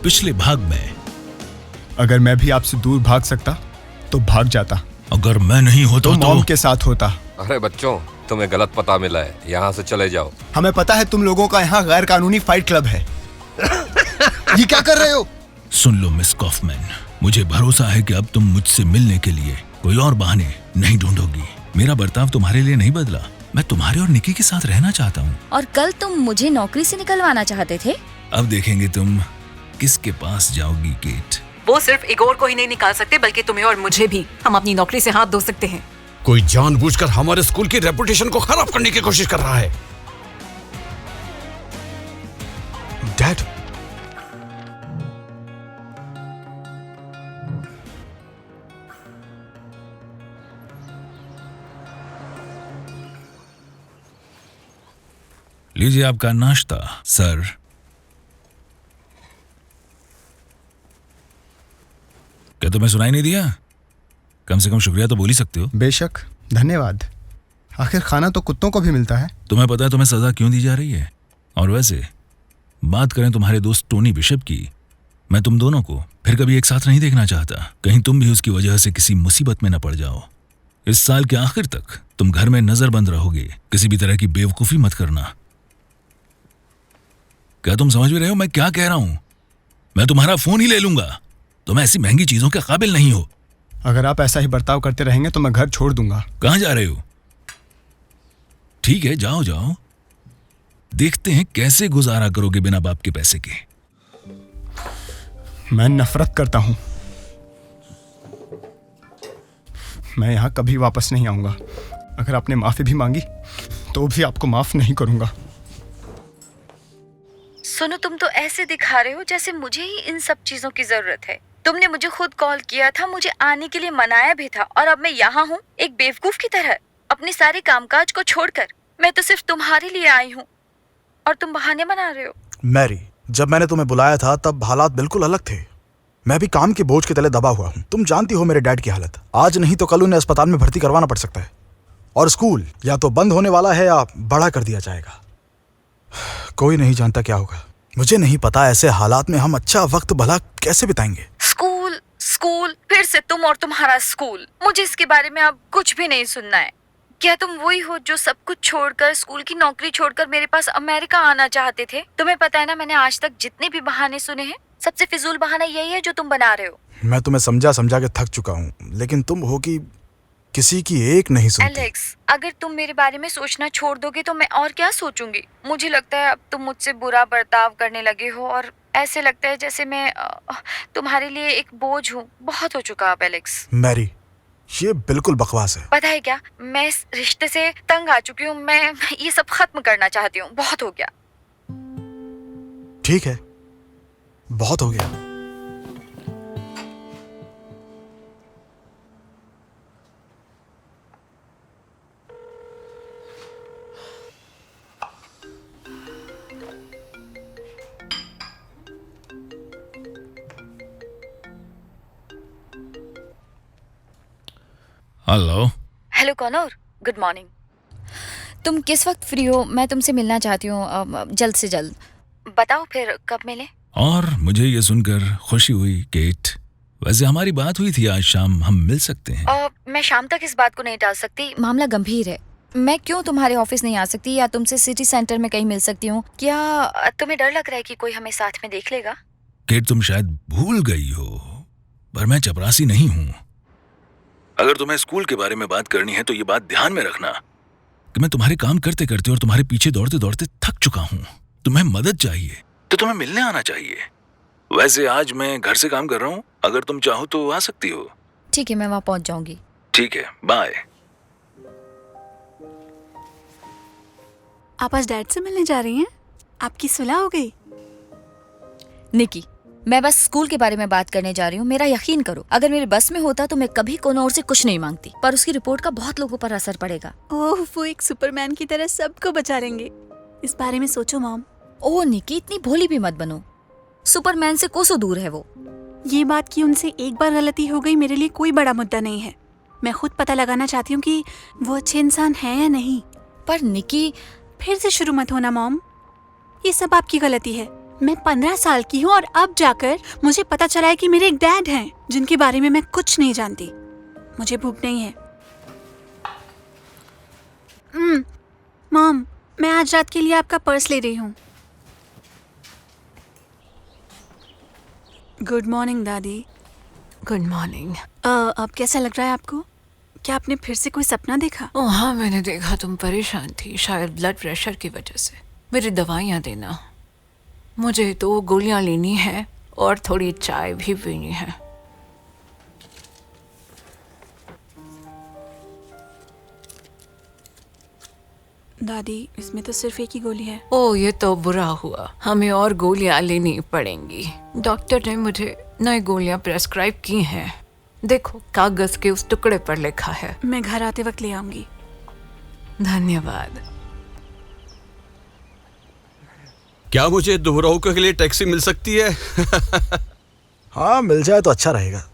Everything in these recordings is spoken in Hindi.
पिछले भाग में। अगर मैं भी आपसे दूर भाग सकता तो भाग जाता। अगर मैं नहीं होता तो मॉम के साथ होता। अरे बच्चों, तुम्हें गलत पता मिला है, यहाँ से चले जाओ। हमें पता है तुम लोगों का यहाँ गैर कानूनी फाइट क्लब है। ये क्या कर रहे हो? सुन लो मिस कॉफमैन, मुझे भरोसा है कि अब तुम मुझसे मिलने के लिए कोई और बहाने नहीं ढूंढोगी। मेरा बर्ताव तुम्हारे लिए नहीं बदला। मैं तुम्हारे और निकी के साथ रहना चाहता हूँ। और कल तुम मुझे नौकरी से निकलवाना चाहते थे। अब देखेंगे तुम किसके पास जाओगी केट। वो सिर्फ इगोर को ही नहीं निकाल सकते बल्कि तुम्हें और मुझे भी। हम अपनी नौकरी से हाथ धो सकते हैं। कोई जानबूझकर हमारे स्कूल की रेपुटेशन को खराब करने की कोशिश कर रहा है। डैड, लीजिए आपका नाश्ता सर। क्या तुम्हें सुनाई नहीं दिया? कम से कम शुक्रिया तो बोल ही सकते हो। बेशक, धन्यवाद। आखिर खाना तो कुत्तों को भी मिलता है। तुम्हें पता है तुम्हें सजा क्यों दी जा रही है? और वैसे बात करें तुम्हारे दोस्त टोनी बिशप की, मैं तुम दोनों को फिर कभी एक साथ नहीं देखना चाहता। कहीं तुम भी उसकी वजह से किसी मुसीबत में न पड़ जाओ। इस साल के आखिर तक तुम घर में नजरबंद रहोगे। किसी भी तरह की बेवकूफी मत करना। क्या तुम समझ भी रहे हो मैं क्या कह रहा हूं? मैं तुम्हारा फोन ही ले लूंगा। तुम ऐसी महंगी चीजों के काबिल नहीं हो। अगर आप ऐसा ही बर्ताव करते रहेंगे तो मैं घर छोड़ दूंगा। कहां जा रहे हो? ठीक है, जाओ जाओ, देखते हैं कैसे गुजारा करोगे बिना बाप के पैसे के। मैं नफरत करता हूं। मैं यहां कभी वापस नहीं आऊंगा। अगर आपने माफी भी मांगी तो भी आपको माफ नहीं करूंगा। सुनो, तुम तो ऐसे दिखा रहे हो जैसे मुझे ही इन सब चीजों की जरूरत है। तुमने मुझे खुद कॉल किया था, मुझे आने के लिए मनाया भी था, और अब मैं यहाँ हूँ एक बेवकूफ की तरह अपने सारे कामकाज को छोड़कर। मैं तो सिर्फ तुम्हारे लिए आई हूँ और तुम बहाने बना रहे हो। मैरी, जब मैंने तुम्हें बुलाया था तब हालात बिल्कुल अलग थे। मैं भी काम के बोझ के तले दबा हुआ हूँ। तुम जानती हो मेरे डैड की हालत। आज नहीं तो कल उन्हें अस्पताल में भर्ती करवाना पड़ सकता है, और स्कूल या तो बंद होने वाला है या बड़ा कर दिया जाएगा। कोई नहीं जानता क्या होगा। मुझे नहीं पता ऐसे हालात में हम अच्छा वक्त भला कैसे बिताएंगे। स्कूल स्कूल, फिर से तुम और तुम्हारा स्कूल। मुझे इसके बारे में अब कुछ भी नहीं सुनना है। क्या तुम वही हो जो सब कुछ छोड़कर, स्कूल की नौकरी छोड़कर मेरे पास अमेरिका आना चाहते थे? तुम्हें पता है ना, मैंने आज तक जितने भी बहाने सुने हैं, सबसे फिजूल बहाना यही है जो तुम बना रहे हो। मैं तुम्हें समझा समझा के थक चुका हूँ, लेकिन तुम हो कि किसी की एक नहीं सुनती। एलेक्स, अगर तुम मेरे बारे में सोचना छोड़ दोगे तो मैं और क्या सोचूंगी? मुझे लगता है अब तुम मुझसे बुरा बर्ताव करने लगे हो, और ऐसे लगता है जैसे मैं तुम्हारे लिए एक बोझ हूँ। बहुत हो चुका अब एलेक्स। मैरी, ये बिल्कुल बकवास है। पता है क्या, मैं इस रिश्ते से तंग आ चुकी हूँ। मैं ये सब खत्म करना चाहती हूँ। बहुत हो गया। ठीक है, बहुत हो गया। Hello. Hello Connor, good morning. तुम किस वक्त फ्री हो? मैं तुमसे मिलना चाहती हूँ जल्द से जल्द। बताओ फिर कब मिले? और मुझे ये सुनकर खुशी हुई केट। वैसे हमारी बात हुई थी आज शाम, हम मिल सकते हैं। मैं शाम तक इस बात को नहीं टाल सकती। मामला गंभीर है। मैं क्यों तुम्हारे ऑफिस नहीं आ सकती या तुमसे सिटी सेंटर में कहीं मिल सकती हूँ? क्या तुम्हें डर लग रहा है कि कोई हमें साथ में देख लेगा? केट, तुम शायद भूल गई हो, पर मैं चपरासी नहीं हूँ। अगर तुम्हें स्कूल के बारे में बात करनी है तो ये बात ध्यान में रखना कि मैं तुम्हारे काम करते करते और तुम्हारे पीछे दौड़ते दौड़ते थक चुका हूँ। तुम्हें मदद चाहिए तो तुम्हें मिलने आना चाहिए। वैसे आज मैं घर से काम कर रहा हूँ, अगर तुम चाहो तो आ सकती हो। ठीक है, मैं वहाँ पहुँच जाऊंगी। ठीक है, बाय। आप आज डैड से मिलने जा रही हैं? आपकी सुलह हो गई? निकी, मैं बस स्कूल के बारे में बात करने जा रही हूँ। मेरा यकीन करो, अगर मेरे बस में होता तो मैं कभी कोनो और से कुछ नहीं मांगती, पर उसकी रिपोर्ट का बहुत लोगों पर असर पड़ेगा। ओह, वो एक सुपरमैन की तरह सबको बचा लेंगे। इस बारे में सोचो मॉम। ओह निकी, इतनी भोली भी मत बनो। सुपरमैन से कोसों दूर है वो। ये बात कि उनसे एक बार गलती हो गई मेरे लिए कोई बड़ा मुद्दा नहीं है। मैं खुद पता लगाना चाहती हूँ कि वो अच्छे इंसान है या नहीं। पर निकी, फिर से शुरू मत होना मॉम। ये सब आपकी गलती है। मैं 15 साल की हूँ और अब जाकर मुझे पता चला है कि मेरे एक डैड हैं जिनके बारे में मैं कुछ नहीं जानती। मुझे भूख नहीं है। मॉम, मैं आज रात के लिए आपका पर्स ले रही हूँ। गुड मॉर्निंग दादी। Good morning. अब कैसा लग रहा है आपको? क्या आपने फिर से कोई सपना देखा? ओह हाँ, मैंने देखा तुम परेशान थी, शायद ब्लड प्रेशर की वजह से। मेरी दवाइयाँ देना। मुझे 2 गोलियाँ लेनी है और थोड़ी चाय भी पीनी है। दादी, इसमें तो सिर्फ एक ही गोली है। ओह ये तो बुरा हुआ, हमें और गोलियाँ लेनी पड़ेंगी। डॉक्टर ने मुझे नई गोलियाँ प्रेस्क्राइब की हैं। देखो, कागज के उस टुकड़े पर लिखा है। मैं घर आते वक्त ले आऊंगी। धन्यवाद। क्या मुझे दोहराऊ के लिए टैक्सी मिल सकती है? हाँ, मिल जाए तो अच्छा रहेगा।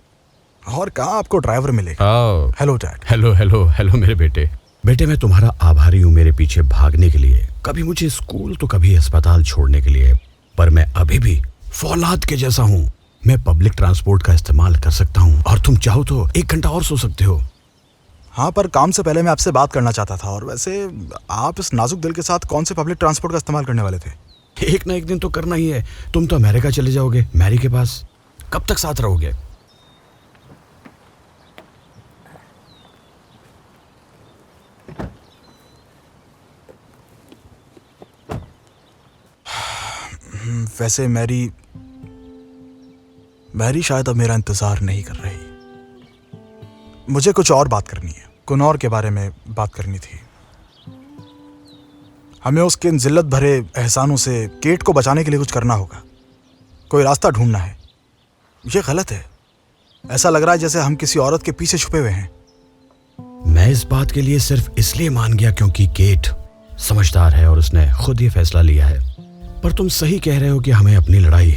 और कहाँ आपको ड्राइवर मिलेगा? Hello dad. Hello hello hello मेरे बेटे। बेटे, मैं तुम्हारा आभारी हूँ मेरे पीछे भागने के लिए, कभी मुझे स्कूल तो कभी अस्पताल छोड़ने के लिए। पर मैं अभी भी फौलाद के जैसा हूँ। मैं पब्लिक ट्रांसपोर्ट का इस्तेमाल कर सकता हूँ और तुम चाहो तो 1 घंटा और सो सकते हो। हाँ, पर काम से पहले मैं आपसे बात करना चाहता था। और वैसे आप इस नाजुक दिल के साथ कौन से पब्लिक ट्रांसपोर्ट का इस्तेमाल करने वाले थे? एक ना एक दिन तो करना ही है। तुम तो अमेरिका चले जाओगे मैरी के पास, कब तक साथ रहोगे? वैसे मैरी शायद अब मेरा इंतजार नहीं कर रही। मुझे कुछ और बात करनी है। कुनौर के बारे में बात करनी थी। हमें उसके इन जिल्लत भरे एहसानों से केट को बचाने के लिए कुछ करना होगा। कोई रास्ता ढूंढना है। ये गलत है। ऐसा लग रहा है जैसे हम किसी औरत के पीछे छुपे हुए हैं। मैं इस बात के लिए सिर्फ इसलिए मान गया क्योंकि केट समझदार है और उसने खुद ये फैसला लिया है। पर तुम सही कह रहे हो कि हमें अपनी लड़ाई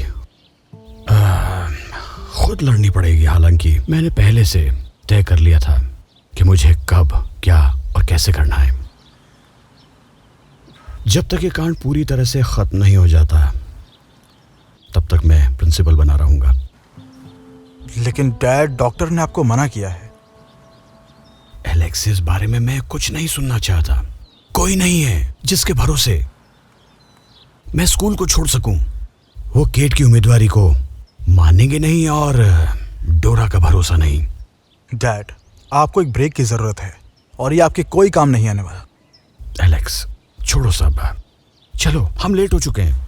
खुद लड़नी पड़ेगी। हालांकि मैंने पहले से तय कर लिया था कि मुझे कब, क्या और कैसे करना है। जब तक ये कांड पूरी तरह से खत्म नहीं हो जाता तब तक मैं प्रिंसिपल बना रहूंगा। लेकिन डैड, डॉक्टर ने आपको मना किया है। एलेक्स, इस बारे में मैं कुछ नहीं सुनना चाहता। कोई नहीं है जिसके भरोसे मैं स्कूल को छोड़ सकूं। वो केट की उम्मीदवारी को मानेंगे नहीं और डोरा का भरोसा नहीं। डैड, आपको एक ब्रेक की जरूरत है और ये आपके कोई काम नहीं आने वाला। एलेक्स, छोड़ो सब, चलो, हम लेट हो चुके हैं।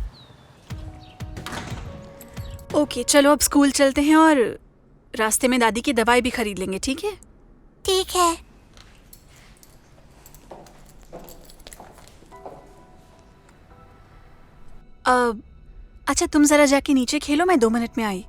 ओके, चलो अब स्कूल चलते हैं और रास्ते में दादी की दवाई भी खरीद लेंगे, ठीक है? ठीक है। अच्छा, तुम जरा जाके नीचे खेलो, मैं 2 मिनट में आई।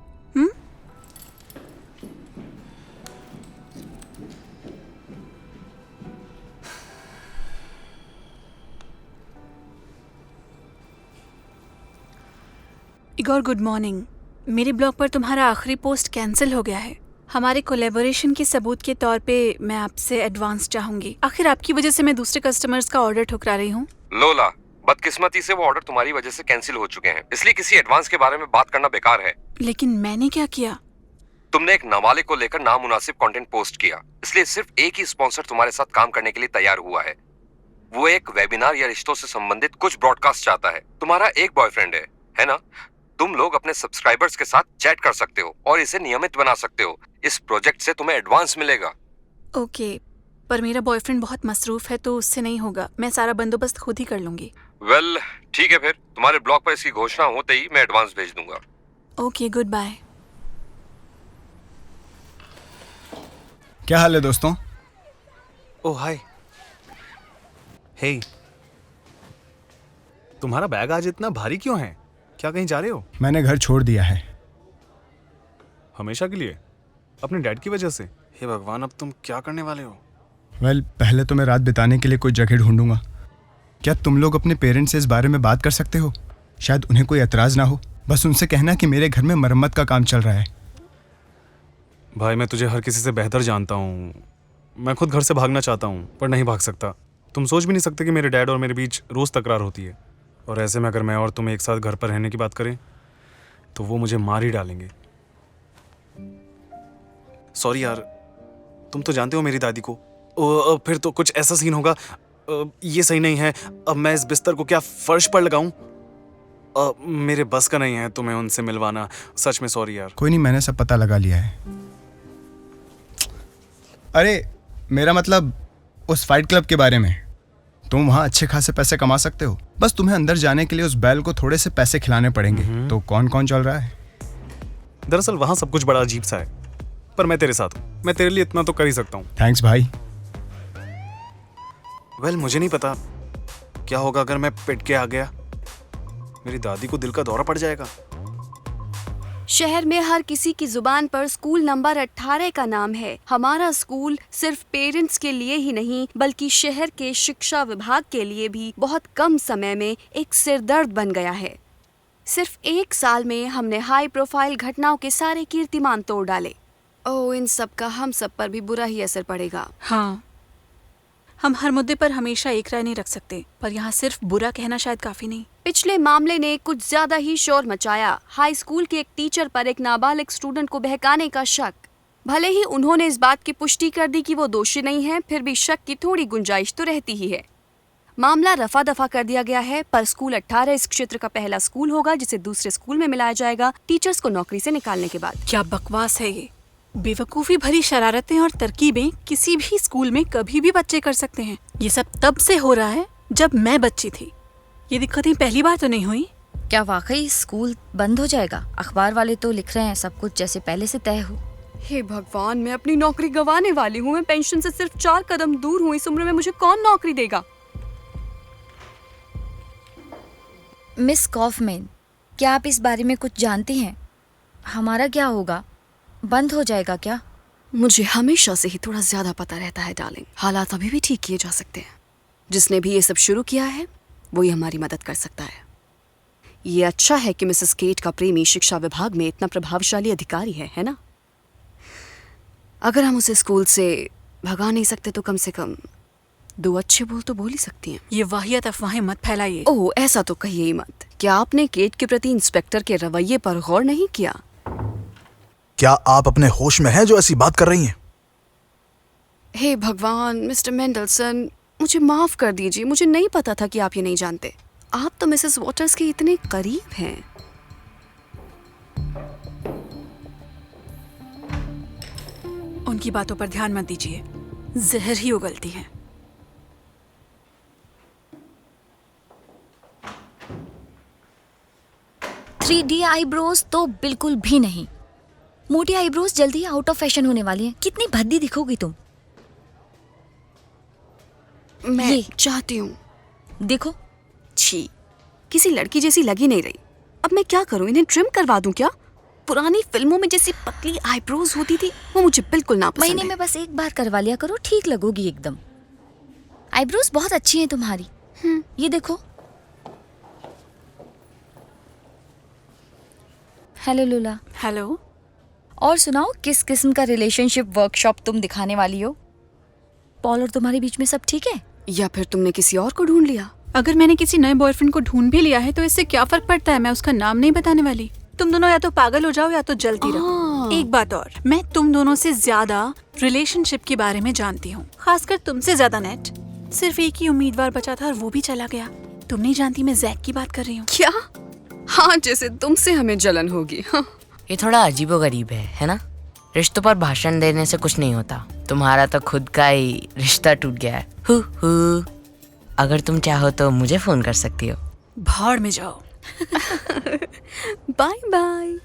Igor, good morning. मेरे ब्लॉग पर तुम्हारा आखिरी पोस्ट कैंसिल हो गया है। हमारे कोलैबोरेशन के सबूत के तौर पे मैं आपसे एडवांस चाहूंगी। आखिर आपकी वजह से मैं दूसरे कस्टमर्स का ऑर्डर ठुकरा रही हूँ। लोला, बदकिस्मती से वो ऑर्डर तुम्हारी वजह से कैंसिल हो चुके हैं, इसलिए किसी एडवांस के बारे में बात करना बेकार है। लेकिन मैंने क्या किया? तुमने एक नाबालिग को लेकर नामुनासिब कंटेंट पोस्ट किया, इसलिए सिर्फ एक ही स्पॉन्सर तुम्हारे साथ काम करने के लिए तैयार हुआ है। वो एक वेबिनार या रिश्तों से संबंधित कुछ ब्रॉडकास्ट चाहता है। तुम्हारा एक बॉयफ्रेंड है ना? तुम लोग अपने सब्सक्राइबर्स के साथ चैट कर सकते हो और इसे नियमित बना सकते हो। इस प्रोजेक्ट से तुम्हें एडवांस मिलेगा। ओके, पर मेरा बॉयफ्रेंड बहुत मसरूफ है तो उससे नहीं होगा। मैं सारा बंदोबस्त खुद ही कर लूंगी। वेल, ठीक है, फिर तुम्हारे ब्लॉग पर इसकी घोषणा होते ही मैं एडवांस भेज दूंगा। Okay, goodbye. क्या हाल है दोस्तों? ओह हाय। हे, तुम्हारा बैग आज इतना भारी क्यों है? क्या कहीं जा रहे हो? मैंने घर छोड़ दिया है। हमेशा के लिए? अपने डैड की वजह से? हे भगवान, अब तुम क्या करने वाले हो? पहले तो मैं रात बिताने के लिए कोई जगह ढूंढूंगा। क्या तुम लोग अपने पेरेंट्स से इस बारे में बात कर सकते हो? शायद उन्हें कोई एतराज ना हो। बस उनसे कहना कि मेरे घर में मरम्मत का काम चल रहा है। भाई, मैं तुझे हर किसी से बेहतर जानता हूँ। मैं खुद घर से भागना चाहता हूँ पर नहीं भाग सकता। तुम सोच भी नहीं सकते कि मेरे डैड और मेरे बीच रोज तकरार होती है। और ऐसे में अगर मैं और तुम एक साथ घर पर रहने की बात करें तो वो मुझे मार ही डालेंगे। सॉरी यार, तुम तो जानते हो मेरी दादी को। फिर तो कुछ ऐसा सीन होगा। ये सही नहीं है। अब मैं इस बिस्तर को क्या फर्श पर लगाऊं? मेरे बस का नहीं है तुम्हें उनसे मिलवाना। सच में सॉरी यार। कोई नहीं, मैंने सब पता लगा लिया है। अरे मेरा मतलब उस फाइट क्लब के बारे में। तुम वहाँ अच्छे खासे पैसे कमा सकते हो, बस तुम्हें अंदर जाने के लिए उस बैल को थोड़े से पैसे खिलाने पड़ेंगे। तो कौन कौन चल रहा है? दरअसल वहां सब कुछ बड़ा अजीब सा है, पर मैं तेरे साथ हूँ। मैं तेरे लिए इतना तो कर ही सकता हूँ। थैंक्स भाई। वेल, मुझे नहीं पता क्या होगा अगर मैं पिट के आ गया। मेरी दादी को दिल का दौरा पड़ जाएगा। शहर में हर किसी की जुबान पर स्कूल नंबर 18 का नाम है। हमारा स्कूल सिर्फ पेरेंट्स के लिए ही नहीं बल्कि शहर के शिक्षा विभाग के लिए भी बहुत कम समय में एक सिरदर्द बन गया है। सिर्फ 1 साल में हमने हाई प्रोफाइल घटनाओं के सारे कीर्तिमान तोड़ डाले। ओह, इन सब का हम सब पर भी बुरा ही असर पड़ेगा। हाँ, हम हर मुद्दे पर हमेशा एक राय नहीं रख सकते, पर यहाँ सिर्फ बुरा कहना शायद काफी नहीं। पिछले मामले ने कुछ ज्यादा ही शोर मचाया। हाई स्कूल के एक टीचर पर एक नाबालिग स्टूडेंट को बहकाने का शक। भले ही उन्होंने इस बात की पुष्टि कर दी कि वो दोषी नहीं है, फिर भी शक की थोड़ी गुंजाइश तो रहती ही है। मामला रफा दफा कर दिया गया है, पर स्कूल 18 इस क्षेत्र का पहला स्कूल होगा जिसे दूसरे स्कूल में मिलाया जाएगा टीचर्स को नौकरी से निकालने के बाद। क्या बकवास है ये। बेवकूफी भरी शरारतें और तरकीबें किसी भी स्कूल में कभी भी बच्चे कर सकते हैं। ये सब तब से हो रहा है जब मैं बच्ची थी। ये दिक्कतें पहली बार तो नहीं हुई। क्या वाकई स्कूल बंद हो जाएगा? अखबार वाले तो लिख रहे हैं सब कुछ जैसे पहले से तय हो। हे भगवान, मैं अपनी नौकरी गंवाने वाली हूँ। मैं पेंशन से सिर्फ 4 कदम दूर हूँ। इस उम्र में मुझे कौन नौकरी देगा? मिस कॉफमैन, क्या आप इस बारे में कुछ जानती हैं? हमारा क्या होगा? बंद हो जाएगा क्या? मुझे हमेशा से ही थोड़ा ज्यादा पता रहता है डार्लिंग। हालात अभी भी ठीक किए जा सकते हैं। जिसने भी ये सब शुरू किया है वो ही हमारी मदद कर सकता है। ये अच्छा है कि मिसेस केट का प्रेमी शिक्षा विभाग में इतना प्रभावशाली अधिकारी है ना? अगर हम उसे स्कूल से भगा नहीं सकते तो कम से कम 2 अच्छे बोल तो बोल ही सकती हैं। ये वाहियात अफवाहें मत फैलाइए। ओह, ऐसा तो कहिए ही मत। क्या आपने केट के प्रति इंस्पेक्टर के रवैये पर गौर नहीं किया? क्या आप अपने होश में हैं जो ऐसी बात कर रही हैं? हे भगवान, मिस्टर मेंडलसन, मुझे माफ कर दीजिए। मुझे नहीं पता था कि आप ये नहीं जानते। आप तो मिसेस वॉटर्स के इतने करीब हैं। उनकी बातों पर ध्यान मत दीजिए, जहर ही उगलती है। थ्री डी आईब्रोज तो बिल्कुल भी नहीं। मोटी आईब्रोज जल्दी आउट ऑफ फैशन होने वाली हैं। कितनी भद्दी दिखोगी तुम। मैं ये चाहती हूँ। देखो, छी, किसी लड़की जैसी लगी नहीं रही। अब मैं क्या करूँ? इन्हें ट्रिम करवा दूं क्या? पुरानी फिल्मों में जैसी पतली आईब्रोज होती थी वो मुझे बिल्कुल ना पसंद महीने है। में बस एक बार करवा लिया करो, ठीक लगोगी एकदम। आईब्रोज बहुत अच्छी हैं तुम्हारी। ये देखो। हेलो लूला। हेलो। और सुनाओ, किस किस्म का रिलेशनशिप वर्कशॉप तुम दिखाने वाली हो? पॉल और तुम्हारे बीच में सब ठीक है? या फिर तुमने किसी और को ढूंढ लिया? अगर मैंने किसी नए बॉयफ्रेंड को ढूंढ भी लिया है तो इससे क्या फर्क पड़ता है? मैं उसका नाम नहीं बताने वाली। तुम दोनों या तो पागल हो जाओ या तो जलती रहो। एक बात और, मैं तुम दोनों से ज्यादा रिलेशनशिप के बारे में जानती हूँ, खासकर तुमसे ज्यादा। नेट सिर्फ एक ही उम्मीदवार बचा था और वो भी चला गया। तुम नहीं जानती मैं जैक की बात कर रही हूँ। क्या? हाँ, जैसे तुमसे हमें जलन होगी। हाँ। ये थोड़ा अजीबोगरीब है ना? रिश्तों पर भाषण देने से कुछ नहीं होता। तुम्हारा तो खुद का ही रिश्ता टूट गया है। हु। अगर तुम चाहो तो मुझे फोन कर सकती हो। भाड़ में जाओ। Bye bye.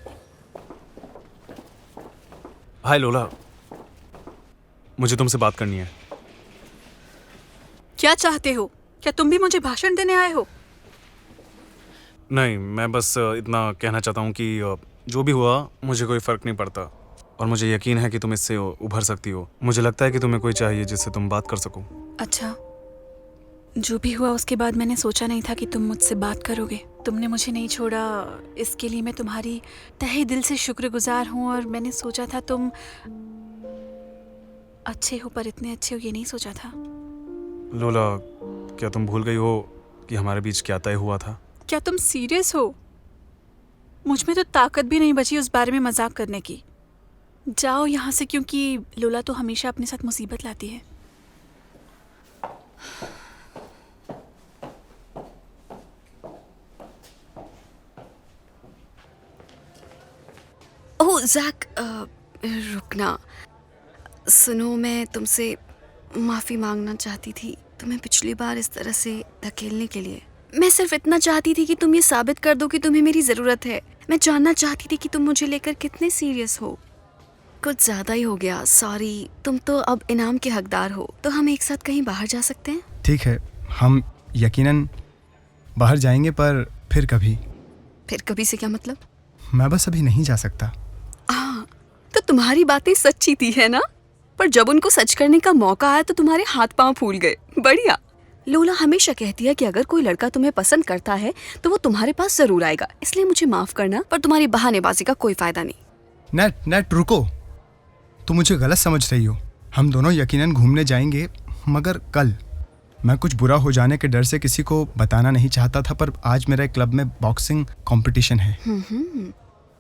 हाय लोला, मुझे तुमसे बात करनी है। क्या चाहते हो? क्या तुम भी मुझे भाषण देने आए हो? नहीं, मैं बस इतना कहना चाहता हूँ कि जो भी हुआ मुझे कोई फर्क नहीं पड़ता और मुझे यकीन है कि तुम इससे उभर सकती हो। मुझे लगता है कि तुम्हें कोई चाहिए जिससे तुम बात कर सको। अच्छा, जो भी हुआ उसके बाद मैंने सोचा नहीं था कि तुम मुझसे बात करोगे। तुमने मुझे नहीं छोड़ा, इसके लिए मैं तुम्हारी तहे दिल से शुक्रगुजार हूँ। और मैंने सोचा था तुम अच्छे हो, पर इतने अच्छे हो ये नहीं सोचा था। लोला, क्या तुम भूल गई हो कि हमारे बीच क्या तय हुआ था? क्या तुम सीरियस हो? मुझ में तो ताकत भी नहीं बची उस बारे में मजाक करने की। जाओ यहाँ से, क्योंकि लोला तो हमेशा अपने साथ मुसीबत लाती है। ओह जैक, रुकना। सुनो, मैं तुमसे माफ़ी मांगना चाहती थी तुम्हें पिछली बार इस तरह से धकेलने के लिए। मैं सिर्फ इतना चाहती थी कि तुम ये साबित कर दो कि तुम्हें मेरी ज़रूरत है। मैं जानना चाहती थी कि तुम मुझे लेकर कितने सीरियस हो। कुछ ज़्यादा ही हो गया, सॉरी। तुम तो अब इनाम के हकदार हो, तो हम एक साथ कहीं बाहर जा सकते हैं? ठीक है, हम यकीनन बाहर जाएंगे, पर फिर कभी। फिर कभी से क्या मतलब? मैं बस अभी नहीं जा सकता। हाँ, तो तुम्हारी बातें सच्ची थी, है ना? पर जब उनको सच करने का मौका आया तो तुम्हारे हाथ पांव फूल गए। बढ़िया। लोला हमेशा कहती है कि अगर कोई लड़का तुम्हें पसंद करता है तो वो तुम्हारे पास जरूर आएगा, इसलिए मुझे माफ करना, पर तुम्हारी बहानेबाजी का कोई फायदा नहीं। नेट रुको, तुम मुझे गलत समझ रही हो। हम दोनों यकीनन घूमने जाएंगे, मगर कल। मैं कुछ बुरा हो जाने के डर से किसी को बताना नहीं चाहता था, पर आज मेरे क्लब में बॉक्सिंग कंपटीशन है।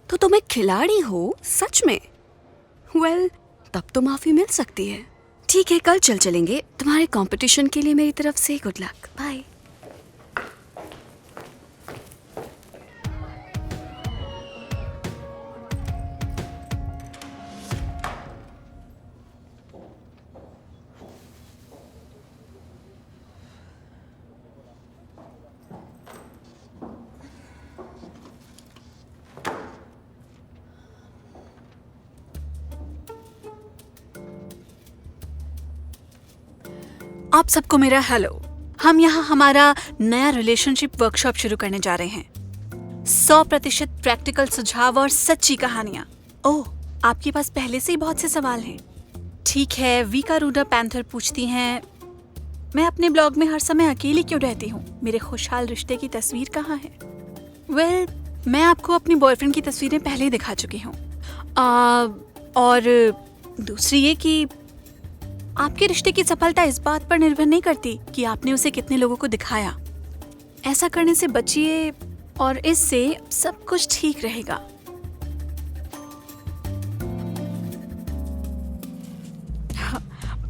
तो तुम एक खिलाड़ी हो सच में? वेल, तब तो माफी मिल सकती है। ठीक है, कल चलेंगे। तुम्हारे कंपटीशन के लिए मेरी तरफ से गुड लक। बाय। आप सबको मेरा हेलो। हम यहाँ हमारा नया रिलेशनशिप वर्कशॉप शुरू करने जा रहे हैं। 100% प्रैक्टिकल सुझाव और सच्ची कहानियाँ। ओह, आपके पास पहले से ही बहुत से सवाल हैं। ठीक है, वीका रूडा पैंथर पूछती हैं, मैं अपने ब्लॉग में हर समय अकेली क्यों रहती हूँ? मेरे खुशहाल रिश्ते की तस्वीर कहाँ है? वेल, मैं आपको अपनी बॉयफ्रेंड की तस्वीरें पहले ही दिखा चुकी हूँ। और दूसरी ये कि आपके रिश्ते की सफलता इस बात पर निर्भर नहीं करती कि आपने उसे कितने लोगों को दिखाया। ऐसा करने से बचिए और इससे सब कुछ ठीक रहेगा।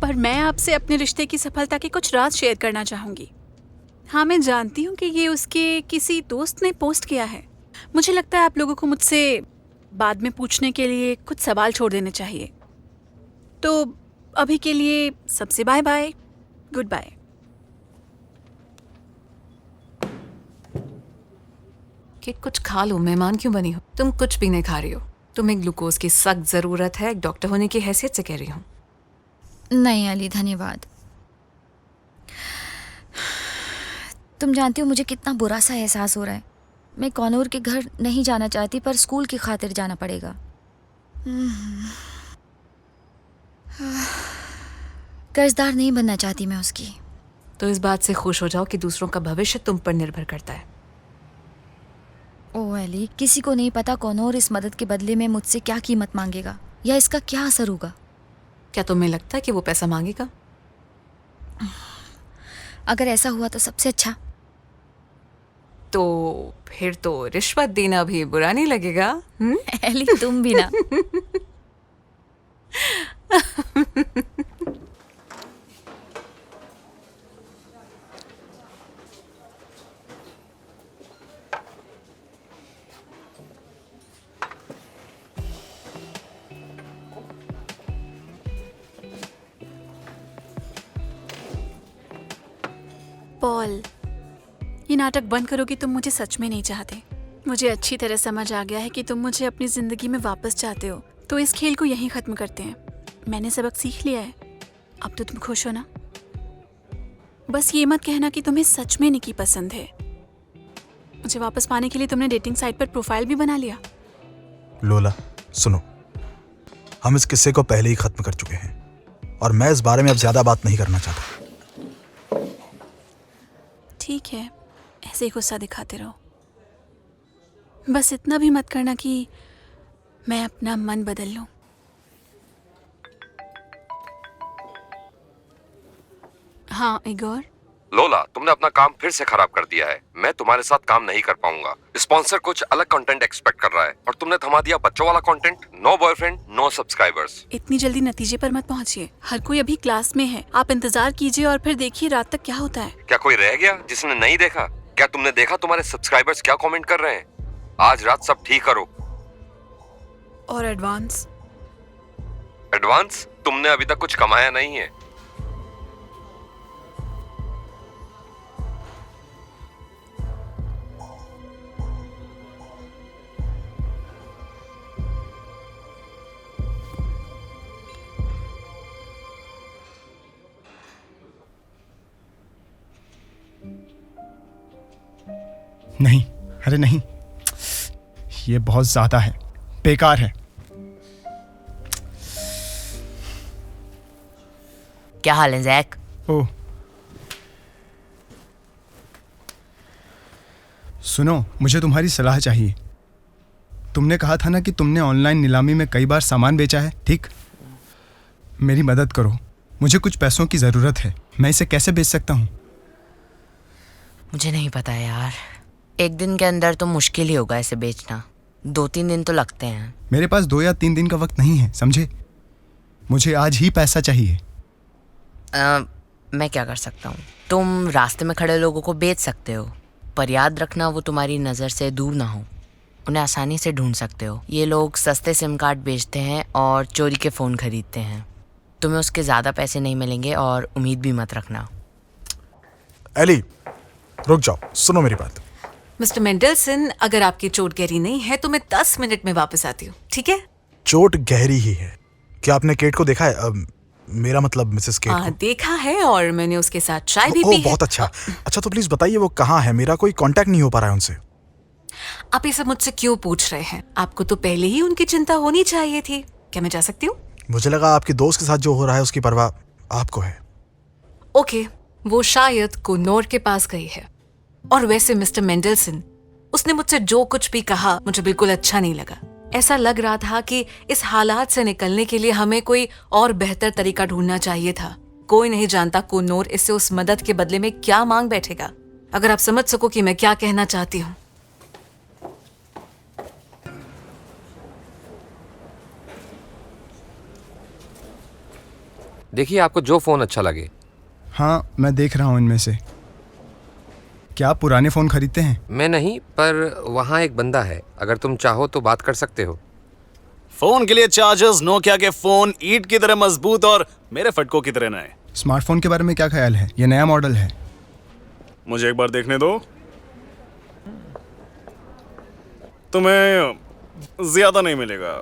पर मैं आपसे अपने रिश्ते की सफलता के कुछ राज शेयर करना चाहूंगी। हाँ, मैं जानती हूँ कि ये उसके किसी दोस्त ने पोस्ट किया है। मुझे लगता है आप लोगों को मुझसे बाद में पूछने के लिए कुछ सवाल छोड़ देने चाहिए। तो अभी के लिए सबसे बाय बाय, गुड बाय। कि कुछ खा लो, मेहमान क्यों बनी हो? तुम कुछ भी नहीं खा रही हो। तुम्हें ग्लूकोज की सख्त जरूरत है, एक डॉक्टर होने की हैसियत से कह रही हूँ। नहीं अली, धन्यवाद। तुम जानती हो मुझे कितना बुरा सा एहसास हो रहा है। मैं कौनूर के घर नहीं जाना चाहती, पर स्कूल की खातिर जाना पड़ेगा। कर्जदार नहीं बनना चाहती मैं उसकी। तो इस बात से खुश हो जाओ कि दूसरों का भविष्य तुम पर निर्भर करता है। ओह अली, किसी को नहीं पता कौनूर इस मदद के बदले में मुझसे क्या कीमत मांगेगा या इसका क्या असर होगा। क्या तुम्हें लगता है कि वो पैसा मांगेगा? अगर ऐसा हुआ तो सबसे अच्छा। तो फिर तो रिश्वत देना भी बुरा नहीं लगेगा। अली, तुम भी ना। पॉल, ये नाटक बंद करो कि तुम मुझे सच में नहीं चाहते। मुझे अच्छी तरह समझ आ गया है कि तुम मुझे अपनी जिंदगी में वापस चाहते हो। तो इस खेल को यहीं खत्म करते हैं। मैंने सबक सीख लिया है। अब तो तुम खुश हो ना? बस ये मत कहना कि तुम्हें सच में निकी पसंद है। मुझे वापस पाने के लिए तुमने डेटिंग साइट पर प्रोफाइल भी बना लिया। लोला, सुनो, हम इस किस्से को पहले ही खत्म कर चुके हैं और मैं इस बारे में अब ज्यादा बात नहीं करना चाहता। ठीक है, ऐसे ही गुस्सा दिखाते रहो। बस इतना भी मत करना कि मैं अपना मन बदल लूं। हाँ इगोर, लोला, तुमने अपना काम फिर से खराब कर दिया है। मैं तुम्हारे साथ काम नहीं कर पाऊंगा। स्पॉन्सर कुछ अलग कंटेंट एक्सपेक्ट कर रहा है और तुमने थमा दिया बच्चों वाला content. No boyfriend, no subscribers. इतनी जल्दी नतीजे पर मत पहुंचिए, हर कोई अभी क्लास में है। आप इंतजार कीजिए और फिर देखिए रात तक क्या होता है। क्या कोई रह गया जिसने नहीं देखा? क्या तुमने देखा तुम्हारे सब्सक्राइबर्स क्या कमेंट कर रहे हैं? आज रात सब ठीक करो। और एडवांस? एडवांस? तुमने अभी तक कुछ कमाया नहीं है। नहीं, अरे नहीं, ये बहुत ज्यादा है, बेकार है। क्या हाल है जैक? ओह, सुनो, मुझे तुम्हारी सलाह चाहिए। तुमने कहा था ना कि तुमने ऑनलाइन नीलामी में कई बार सामान बेचा है, ठीक? मेरी मदद करो, मुझे कुछ पैसों की ज़रूरत है। मैं इसे कैसे बेच सकता हूँ? मुझे नहीं पता यार, एक दिन के अंदर तो मुश्किल ही होगा इसे बेचना। 2-3 दिन तो लगते हैं। मेरे पास 2 या 3 दिन का वक्त नहीं है, समझे? मुझे आज ही पैसा चाहिए। मैं क्या कर सकता हूँ? तुम रास्ते में खड़े लोगों को बेच सकते हो, पर याद रखना वो तुम्हारी नज़र से दूर ना हो। उन्हें आसानी से ढूंढ सकते हो। ये लोग सस्ते सिम कार्ड बेचते हैं और चोरी के फ़ोन खरीदते हैं। तुम्हें उसके ज़्यादा पैसे नहीं मिलेंगे और उम्मीद भी मत रखना। एली, रुक जाओ, सुनो मेरी बात। मिस्टर मेंडलसन, अगर आपकी चोट गहरी नहीं है तो मैं 10 मिनट में वापस आती हूँ, ठीक है? चोट गहरी ही है। क्या आपने केट को देखा है? मेरा मतलब मिसेस केट को। देखा है और मैंने उसके साथ चाय भी ओ, पी है। बहुत अच्छा। अच्छा तो प्लीज बताइए वो कहाँ है? मेरा कोई कांटेक्ट नहीं हो पा रहा है उनसे। आप ये सब मुझसे क्यों पूछ रहे हैं? आपको तो पहले ही उनकी चिंता होनी चाहिए थी। क्या मैं जा सकती हूँ? मुझे लगा आपके दोस्त के साथ जो हो रहा है उसकी परवाह आपको है। ओके, वो शायद कुन्नौर के पास गई है। और वैसे मिस्टर मेंडलसन, उसने मुझसे जो कुछ भी कहा मुझे बिल्कुल अच्छा नहीं लगा। ऐसा लग रहा था कि इस हालात से निकलने के लिए हमें कोई और बेहतर तरीका ढूंढना चाहिए था। कोई नहीं जानता कुन्नौर इससे उस मदद के बदले में क्या मांग बैठेगा। अगर आप समझ सको कि मैं क्या कहना चाहती हूँ। देखिए, आपको जो फोन अच्छा लगे। हाँ, मैं देख रहा हूँ इनमें से। क्या आप पुराने फ़ोन खरीदते हैं? मैं नहीं, पर वहाँ एक बंदा है। अगर तुम चाहो तो बात कर सकते हो। फोन के लिए चार्जर्स, नोकिया के फोन ईंट की तरह मजबूत और मेरे फटकों की तरह नए। स्मार्टफोन के बारे में क्या ख्याल है? ये नया मॉडल है। मुझे एक बार देखने दो। तुम्हें ज्यादा नहीं मिलेगा।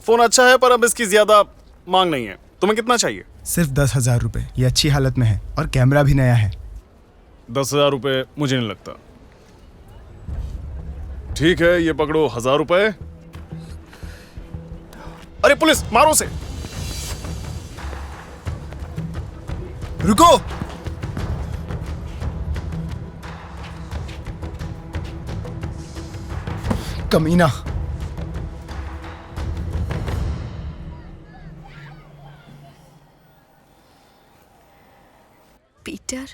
फोन अच्छा है पर अब इसकी ज्यादा मांग नहीं है। तुम्हें कितना चाहिए? सिर्फ 10,000 रुपये। ये अच्छी हालत में है और कैमरा भी नया है। 10,000 रुपये मुझे नहीं लगता। ठीक है, ये पकड़ो 1,000 रुपये। अरे पुलिस, मारो उसे। रुको, कमीना। पीटर,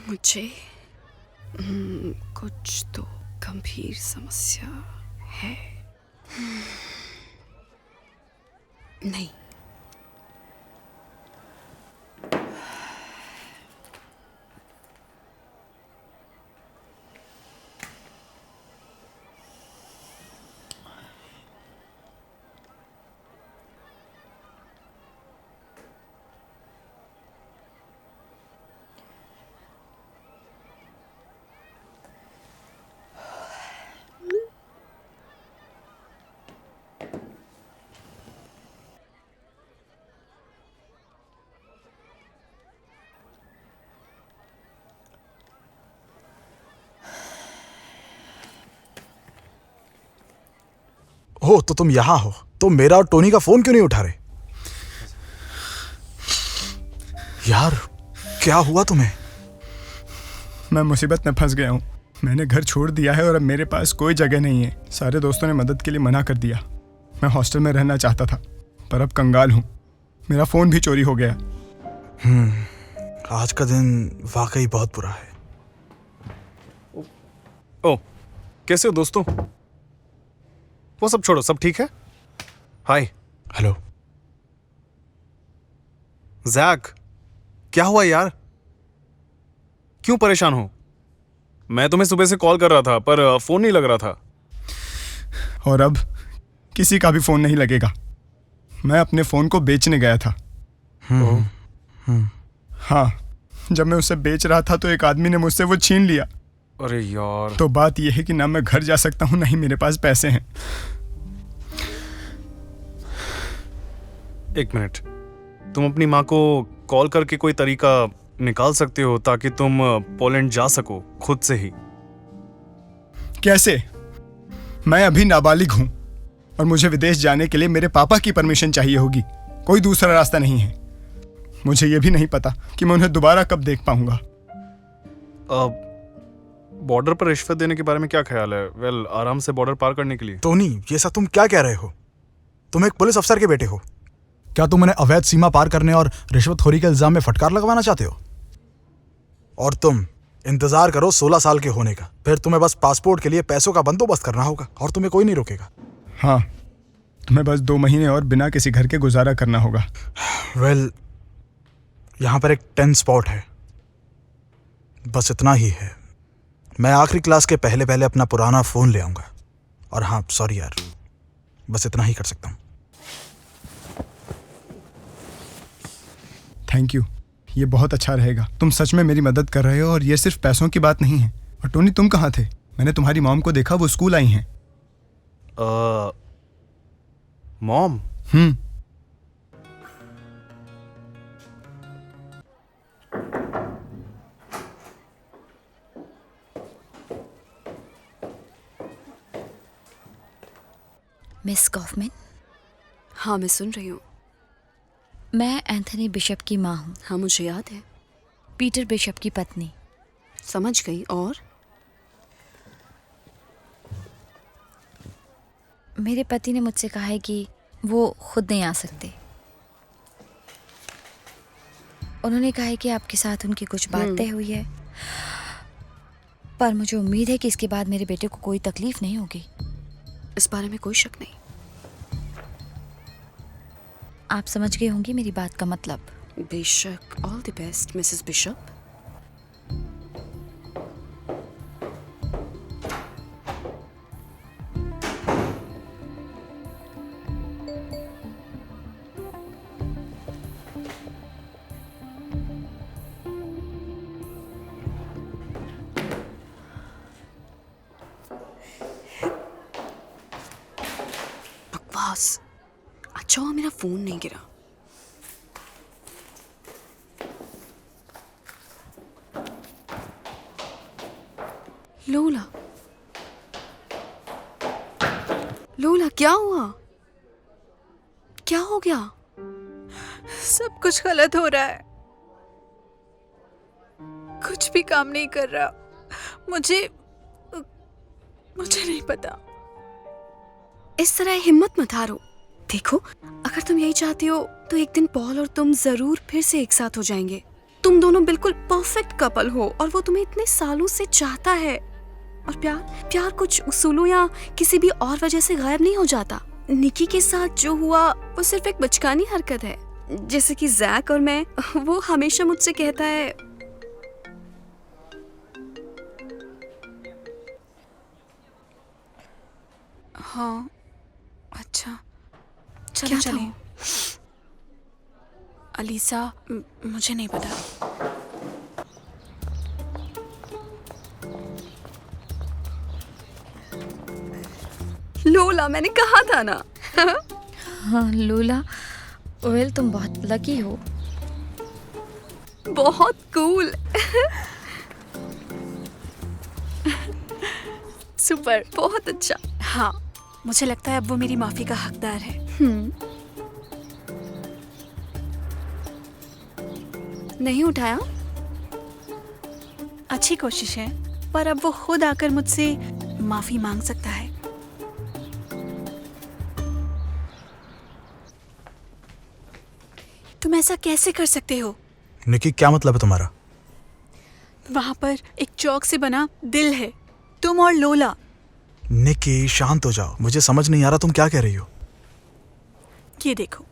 मुझे कुछ तो गंभीर समस्या है। नहीं, हो तो तुम यहाँ हो, तो मेरा और टोनी का फोन क्यों नहीं उठा रहे? यार, क्या हुआ तुम्हें? मैं मुसीबत में फंस गया हूँ। मैंने घर छोड़ दिया है और अब मेरे पास कोई जगह नहीं है। सारे दोस्तों ने मदद के लिए मना कर दिया। मैं हॉस्टल में रहना चाहता था, पर अब कंगाल हूँ। मेरा फ़ोन भी चोरी हो गया। आज का दिन वाकई बहुत बुरा है। ओ, कैसे हो दोस्तों? वो सब छोड़ो, सब ठीक है? हाय। हेलो। जैक, क्या हुआ यार? क्यों परेशान हो? मैं तुम्हें सुबह से कॉल कर रहा था पर फोन नहीं लग रहा था। और अब किसी का भी फ़ोन नहीं लगेगा। मैं अपने फ़ोन को बेचने गया था। हाँ, जब मैं उसे बेच रहा था तो एक आदमी ने मुझसे वो छीन लिया। अरे यार। तो बात यह है कि ना मैं घर जा सकता हूँ ना ही मेरे पास पैसे हैं। एक मिनट, तुम अपनी माँ को कॉल करके कोई तरीका निकाल सकते हो ताकि तुम पोलैंड जा सको खुद से ही। कैसे? मैं अभी नाबालिग हूँ और मुझे विदेश जाने के लिए मेरे पापा की परमिशन चाहिए होगी। कोई दूसरा रास्ता नहीं है। मुझे यह भी नहीं पता कि मैं उन्हें दोबारा कब देख पाऊंगा। बॉर्डर पर रिश्वत देने के बारे में क्या ख्याल है? वेल, आराम से बॉर्डर पार करने के लिए। टोनी, ये सब तुम क्या कह रहे हो? तुम एक पुलिस अफसर के बेटे हो। क्या तुम उन्हें अवैध सीमा पार करने और रिश्वतखोरी के इल्जाम में फटकार लगवाना चाहते हो? और तुम इंतजार करो 16 साल के होने का, फिर तुम्हें बस पासपोर्ट के लिए पैसों का बंदोबस्त करना होगा और तुम्हें कोई नहीं रोकेगा। हाँ, तुम्हें बस 2 महीने और बिना किसी घर के गुजारा करना होगा। वेल, यहाँ पर एक 10 स्पॉट है, बस इतना ही है। मैं आखिरी क्लास के पहले पहले अपना पुराना फ़ोन ले आऊँगा। और हाँ, सॉरी यार, बस इतना ही कर सकता हूँ। थैंक यू, ये बहुत अच्छा रहेगा। तुम सच में मेरी मदद कर रहे हो और ये सिर्फ पैसों की बात नहीं है। और टोनी, तुम कहाँ थे? मैंने तुम्हारी मॉम को देखा, वो स्कूल आई हैं। मॉम? मिस कॉफमैन, हाँ, मैं सुन रही हूँ। मैं एंथनी बिशप की माँ हूँ। हाँ, मुझे याद है। पीटर बिशप की पत्नी। समझ गई। और मेरे पति ने मुझसे कहा है कि वो खुद नहीं आ सकते। उन्होंने कहा है कि आपके साथ उनकी कुछ बात तय हुई है, पर मुझे उम्मीद है कि इसके बाद मेरे बेटे को कोई तकलीफ नहीं होगी। इस बारे में कोई शक नहीं। आप समझ गए होंगी मेरी बात का मतलब। बेशक। All the best Mrs bishop. बकवास। अच्छा हुआ मेरा फोन नहीं गिरा। लोला, लोला, क्या हुआ? क्या हो गया? सब कुछ गलत हो रहा है। कुछ भी काम नहीं कर रहा। मुझे नहीं पता। इस तरह हिम्मत मत हारो। देखो, अगर तुम यही चाहती हो तो एक दिन पॉल और तुम जरूर फिर से एक साथ हो जाएंगे। तुम दोनों बिल्कुल परफेक्ट कपल हो और वो तुम्हें इतने सालों से चाहता है। और प्यार कुछ उसूलों या किसी भी और वजह से गायब नहीं हो जाता। निकी के साथ जो हुआ वो सिर्फ एक बचकानी हरकत है। जैसे कि जैक और मैं, वो हमेशा मुझसे कहता है, हाँ, अच्छा, क्या चलो था चलें। वो? अलीसा, मुझे नहीं पता। लोला, मैंने कहा था ना। हाँ लोला, वेल तुम बहुत लकी हो। बहुत कूल। सुपर, बहुत अच्छा। हाँ, मुझे लगता है अब वो मेरी माफी का हकदार है। नहीं उठाया? अच्छी कोशिश है, पर अब वो खुद आकर मुझसे माफी मांग सकता है। ऐसा कैसे कर सकते हो? निकी, क्या मतलब है तुम्हारा? वहां पर एक चौक से बना दिल है, तुम और लोला। निकी, शांत हो जाओ, मुझे समझ नहीं आ रहा तुम क्या कह रही हो। ये देखो।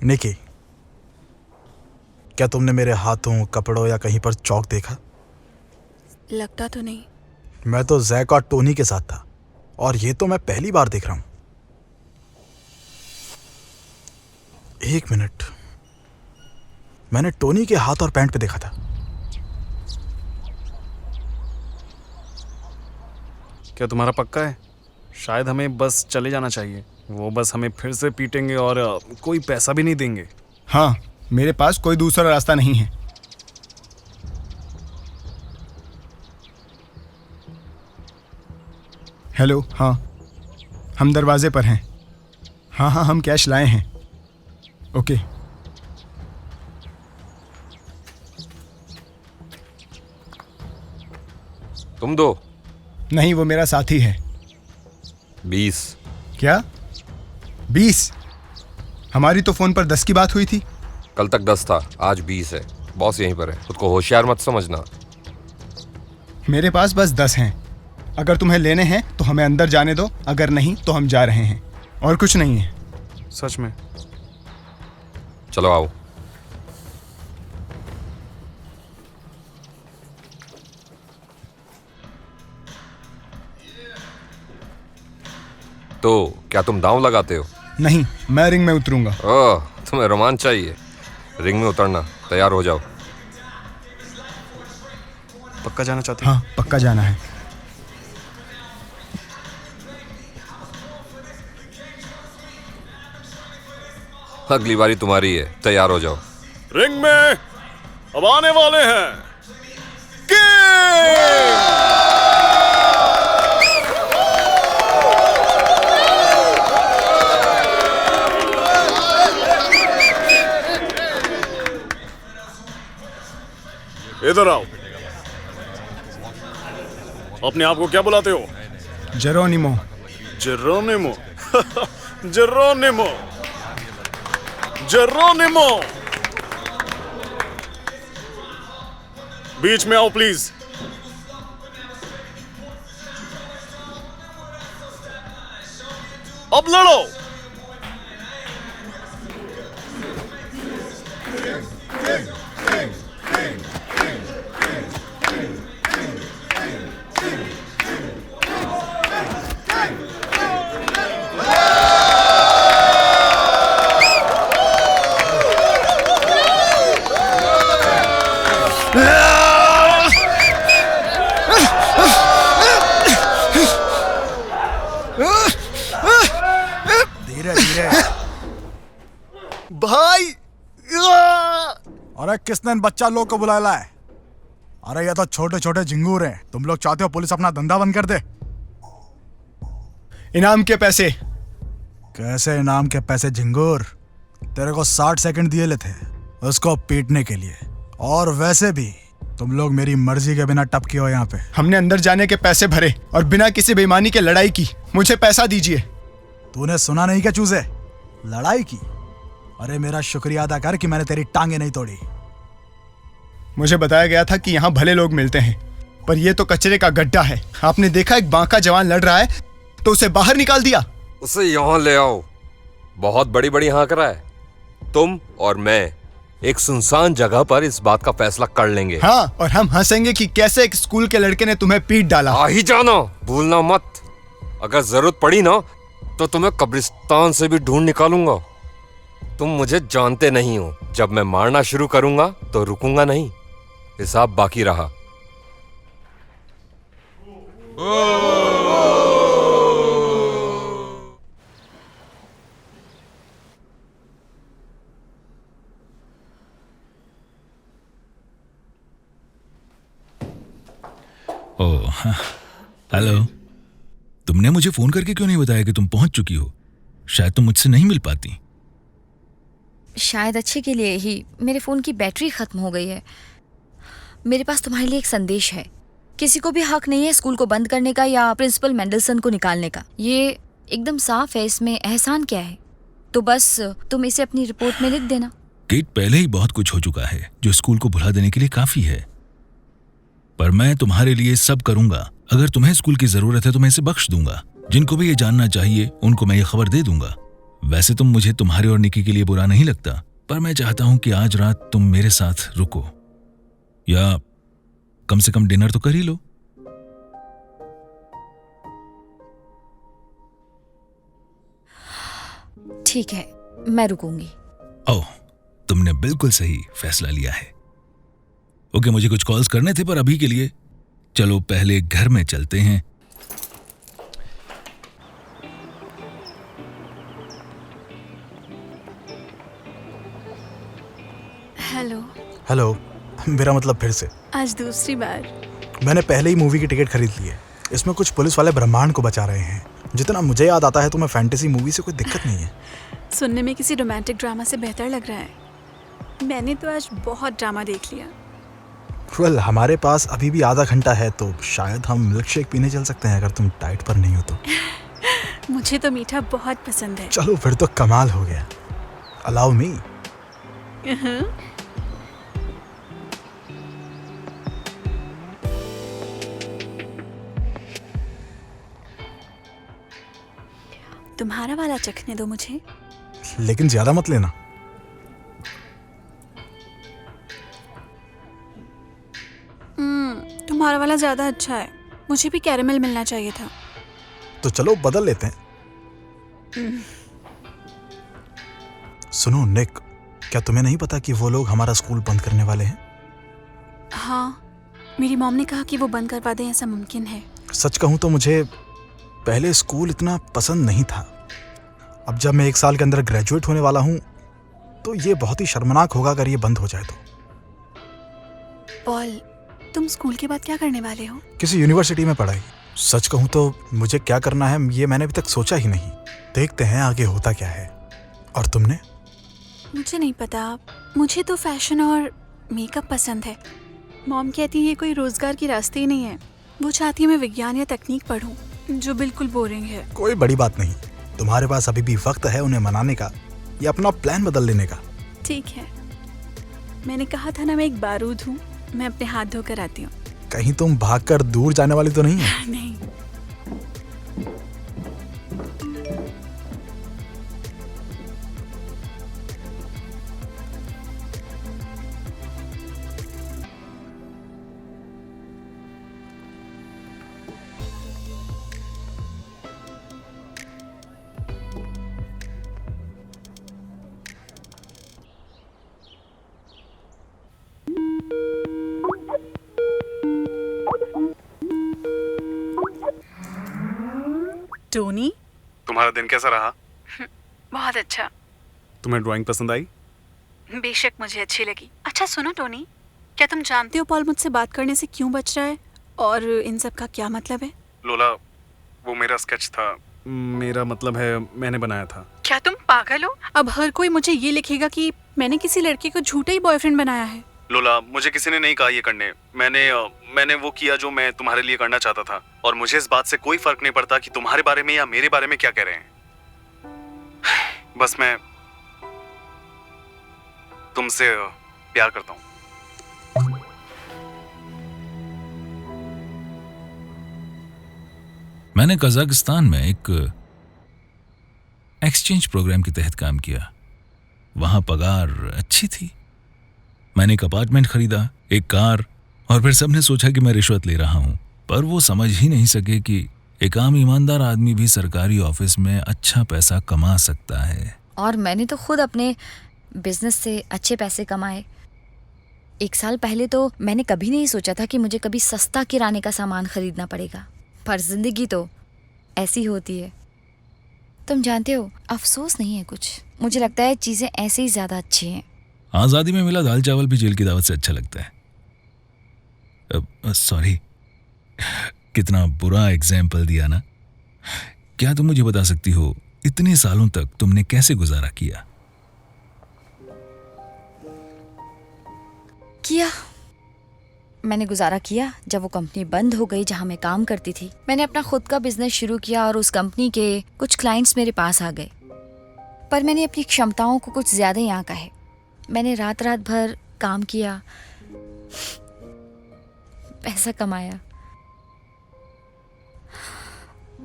निकी, क्या तुमने मेरे हाथों, कपड़ों या कहीं पर चौक देखा? लगता तो नहीं। मैं तो जैक और टोनी के साथ था, और ये तो मैं पहली बार देख रहा हूं। एक मिनट, मैंने टोनी के हाथ और पैंट पे देखा था। क्या तुम्हारा पक्का है? शायद हमें बस चले जाना चाहिए। वो बस हमें फिर से पीटेंगे और कोई पैसा भी नहीं देंगे। हाँ, मेरे पास कोई दूसरा रास्ता नहीं है। हेलो, हाँ, हम दरवाजे पर हैं। हाँ हाँ, हम कैश लाए हैं। ओके। तुम दो। नहीं, वो मेरा साथी है। 20। क्या 20? हमारी तो फोन पर 10 की बात हुई थी। कल तक 10 था, आज 20 है। बॉस यहीं पर है, खुद को होशियार मत समझना। मेरे पास बस 10 हैं। अगर तुम्हें लेने हैं तो हमें अंदर जाने दो, अगर नहीं तो हम जा रहे हैं। और कुछ नहीं है। सच में? चलो आओ। तो क्या तुम दांव लगाते हो? नहीं, मैं रिंग में उतरूंगा। ओह, तुम्हें रोमांच चाहिए। रिंग में उतरना, तैयार हो जाओ। पक्का जाना चाहते हो? हाँ, पक्का जाना है। अगली बारी तुम्हारी है, तैयार हो जाओ। रिंग में अब आने वाले हैं इधर आओ। अपने आप को क्या बुलाते हो? जेरोनिमो। जेरोनिमो। जेरोनिमो। जेरोनिमो। बीच में आओ प्लीज। अब लड़ो। धीरे धीरे। भाई, अरे किसने इन बच्चा लोग को बुलाया है? अरे ये तो छोटे छोटे झिंगूर हैं। तुम लोग चाहते हो पुलिस अपना धंधा बंद कर दे? इनाम के पैसे। कैसे इनाम के पैसे झिंगूर? तेरे को 60 सेकंड दिए थे उसको पीटने के लिए, और वैसे भी तुम लोग मेरी मर्जी के बिना टपके हो यहाँ पे। हमने अंदर जाने के पैसे भरे और बिना किसी बेईमानी के लड़ाई की। मुझे पैसा दीजिए। तूने सुना नहीं क्या चूजे? लड़ाई की? अरे मेरा शुक्रिया अदा कर कि मैंने तेरी टांगे नहीं तोड़ी। मुझे बताया गया था कि यहाँ भले लोग मिलते हैं, पर यह तो कचरे का गड्ढा है। आपने देखा एक बांका जवान लड़ रहा है तो उसे बाहर निकाल दिया। उसे यहाँ ले आओ। बहुत बड़ी बड़ी हाँक रहा है। तुम और मैं एक सुनसान जगह पर इस बात का फैसला कर लेंगे। हाँ, और हम हंसेंगे कि कैसे एक स्कूल के लड़के ने तुम्हें पीट डाला। आ ही जाना, भूलना मत। अगर जरूरत पड़ी ना तो तुम्हें कब्रिस्तान से भी ढूंढ निकालूंगा। तुम मुझे जानते नहीं हो। जब मैं मारना शुरू करूंगा तो रुकूंगा नहीं। हिसाब बाकी रहा। ओह, हेलो। तुमने मुझे फोन करके क्यों नहीं बताया कि तुम पहुंच चुकी हो? शायद तुम मुझसे नहीं मिल पाती। शायद अच्छे के लिए ही। मेरे फ़ोन की बैटरी ख़त्म हो गई है। मेरे पास तुम्हारे लिए एक संदेश है। किसी को भी हक नहीं है स्कूल को बंद करने का या प्रिंसिपल मेंडलसन को निकालने का। ये एकदम साफ है। इसमें एहसान क्या है? तो बस तुम इसे अपनी रिपोर्ट में लिख देना। किट, पहले ही बहुत कुछ हो चुका है जो स्कूल को भुला देने के लिए काफी है, पर मैं तुम्हारे लिए सब करूंगा। अगर तुम्हें स्कूल की जरूरत है तो मैं इसे बख्श दूंगा। जिनको भी ये जानना चाहिए उनको मैं ये खबर दे दूंगा। वैसे तुम मुझे तुम्हारे और निकी के लिए बुरा नहीं लगता, पर मैं चाहता हूं कि आज रात तुम मेरे साथ रुको, या कम से कम डिनर तो कर ही लो। ठीक है, मैं रुकूंगी। ओह, तुमने बिल्कुल सही फैसला लिया है। ओके, मुझे कुछ कॉल्स करने थे, पर अभी के लिए चलो पहले घर में चलते हैं। हेलो। हेलो, मेरा मतलब फिर से। आज दूसरी बार। मैंने पहले ही मूवी की टिकट खरीद ली है। इसमें कुछ पुलिस वाले ब्रह्मांड को बचा रहे हैं। जितना मुझे याद आता है तो मैं फैंटेसी मूवी से कोई दिक्कत नहीं है। सुनने में किसी रोमांटिक ड्रामा से बेहतर लग रहा है। मैंने तो आज बहुत ड्रामा देख लिया। वेल, हमारे पास अभी भी आधा घंटा है, तो शायद हम मिल्क शेक पीने चल सकते हैं अगर तुम डाइट पर नहीं हो तो। मुझे तो मीठा बहुत पसंद है। चलो फिर तो कमाल हो गया। Allow me. तुम्हारा वाला चखने दो मुझे। लेकिन ज्यादा मत लेना। तुम्हारा वाला ज्यादा अच्छा है। मुझे भी कैरेमल मिलना चाहिए था। तो चलो बदल लेते हैं। सुनो निक, क्या तुम्हें नहीं पता कि वो लोग हमारा स्कूल बंद करने वाले हैं? हाँ, मेरी मॉम ने कहा कि वो बंद करवा दें, ऐसा मुमकिन है। सच कहूं तो मुझे पहले स्कूल इतना पसंद नहीं था। अब जब मैं 1 साल के अंदर ग्रेजुएट होने वाला हूं तो ये बहुत ही शर्मनाक होगा अगर ये बंद हो जाए तो। पॉल, तुम स्कूल के बाद क्या करने वाले हो? किसी यूनिवर्सिटी में पढ़ाई। सच कहूं तो मुझे क्या करना है ये मैंने अभी तक सोचा ही नहीं। देखते हैं आगे होता क्या है। और तुमने? मुझे नहीं पता। मुझे तो फैशन और मेकअप पसंद है। मॉम कहती है ये कोई रोजगार की रास्ते ही नहीं है। वो चाहती है मैं विज्ञान या तकनीक पढूं, जो बिल्कुल बोरिंग है। कोई बड़ी बात नहीं, तुम्हारे पास अभी भी वक्त है उन्हें मनाने का या अपना प्लान बदल लेने का। ठीक है, मैंने कहा था ना मैं एक बारूद हूँ। मैं अपने हाथ धोकर आती हूँ। कहीं तुम भागकर दूर जाने वाली तो नहीं है? नहीं। टोनी, तुम्हारा दिन कैसा रहा? बहुत अच्छा। तुम्हें ड्राइंग पसंद आई? बेशक मुझे अच्छी लगी। अच्छा सुनो टोनी, क्या तुम जानते हो पॉल मुझसे बात करने से क्यों बच रहा है और इन सब का क्या मतलब है? लोला, वो मेरा स्केच था। मेरा मतलब है मैंने बनाया था। क्या तुम पागल हो? अब हर कोई मुझे ये लिखेगा कि मैंने किसी लड़के को झूठा ही बॉयफ्रेंड बनाया है। लोला, मुझे किसी ने नहीं कहा ये करने। मैंने वो किया जो मैं तुम्हारे लिए करना चाहता था, और मुझे इस बात से कोई फर्क नहीं पड़ता कि तुम्हारे बारे में या मेरे बारे में क्या कह रहे हैं। बस मैं तुमसे प्यार करता हूँ। मैंने कजाकिस्तान में एक एक्सचेंज प्रोग्राम के तहत काम किया। वहां पगार अच्छी थी। मैंने एक अपार्टमेंट खरीदा, एक कार, और फिर सबने सोचा कि मैं रिश्वत ले रहा हूं, पर वो समझ ही नहीं सके कि एक आम ईमानदार आदमी भी सरकारी ऑफिस में अच्छा पैसा कमा सकता है। और मैंने तो खुद अपने बिजनेस से अच्छे पैसे कमाए। 1 साल पहले तो मैंने कभी नहीं सोचा था कि मुझे कभी सस्ता किराने का सामान खरीदना पड़ेगा, पर जिंदगी तो ऐसी होती है। तुम जानते हो, अफसोस नहीं है कुछ। मुझे लगता है चीजें ऐसे ही ज्यादा अच्छी हैं। आजादी में मिला दाल चावल भी जेल की दावत से अच्छा लगता है। सॉरी, कितना बुरा एग्जाम्पल दिया ना। क्या तुम मुझे बता सकती हो इतने सालों तक तुमने कैसे गुजारा किया? मैंने गुजारा किया जब वो कंपनी बंद हो गई जहां मैं काम करती थी। मैंने अपना खुद का बिजनेस शुरू किया और उस कंपनी के कुछ क्लाइंट्स मेरे पास आ गए। पर मैंने अपनी क्षमताओं को कुछ ज्यादा ही आंका है। मैंने रात रात भर काम किया, पैसा कमाया,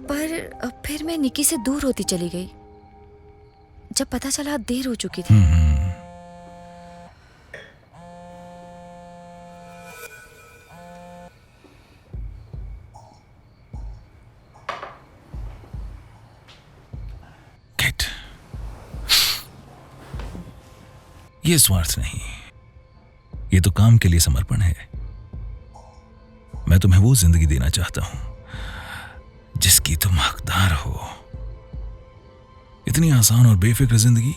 पर फिर मैं निकी से दूर होती चली गई। जब पता चला देर हो चुकी थी। ये स्वार्थ नहीं, ये तो काम के लिए समर्पण है। मैं तुम्हें वो जिंदगी देना चाहता हूं जिसकी तुम हकदार हो। इतनी आसान और बेफिक्र जिंदगी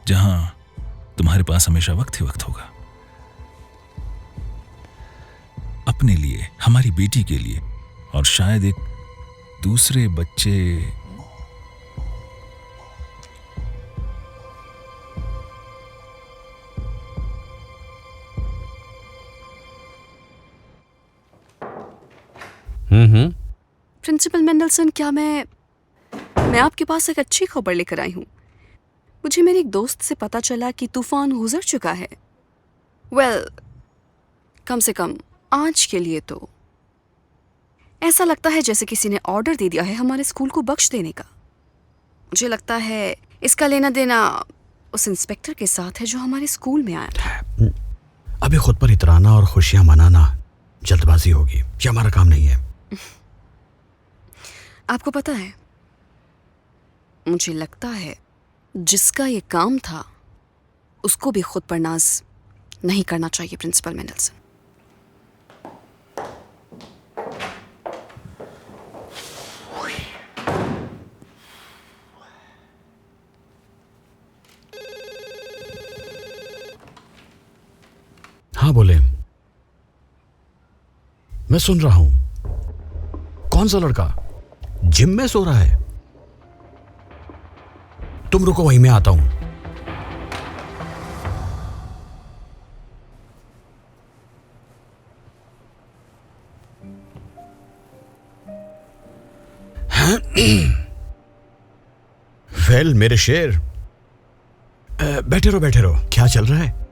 जहां तुम्हारे पास हमेशा वक्त ही वक्त होगा, अपने लिए, हमारी बेटी के लिए, और शायद एक दूसरे बच्चे। प्रिंसिपल मेंडलसन, क्या मैं आपके पास एक अच्छी खबर लेकर आई हूँ। मुझे मेरे एक दोस्त से पता चला कि तूफान गुजर चुका है। कम से कम आज के लिए तो ऐसा लगता है जैसे किसी ने ऑर्डर दे दिया है हमारे स्कूल को बख्श देने का। मुझे लगता है इसका लेना देना उस इंस्पेक्टर के साथ है जो हमारे स्कूल में आया था। अभी खुद पर इतराना और खुशियां मनाना जल्दबाजी होगी, ये हमारा काम नहीं है। आपको पता है, मुझे लगता है जिसका ये काम था उसको भी खुद पर नाज नहीं करना चाहिए प्रिंसिपल मेंडलसन। हाँ बोले, मैं सुन रहा हूं। कौन सा लड़का जिम में सो रहा है? तुम रुको, वहीं मैं आता हूं। वेल मेरे शेर, बैठे रहो। क्या चल रहा है?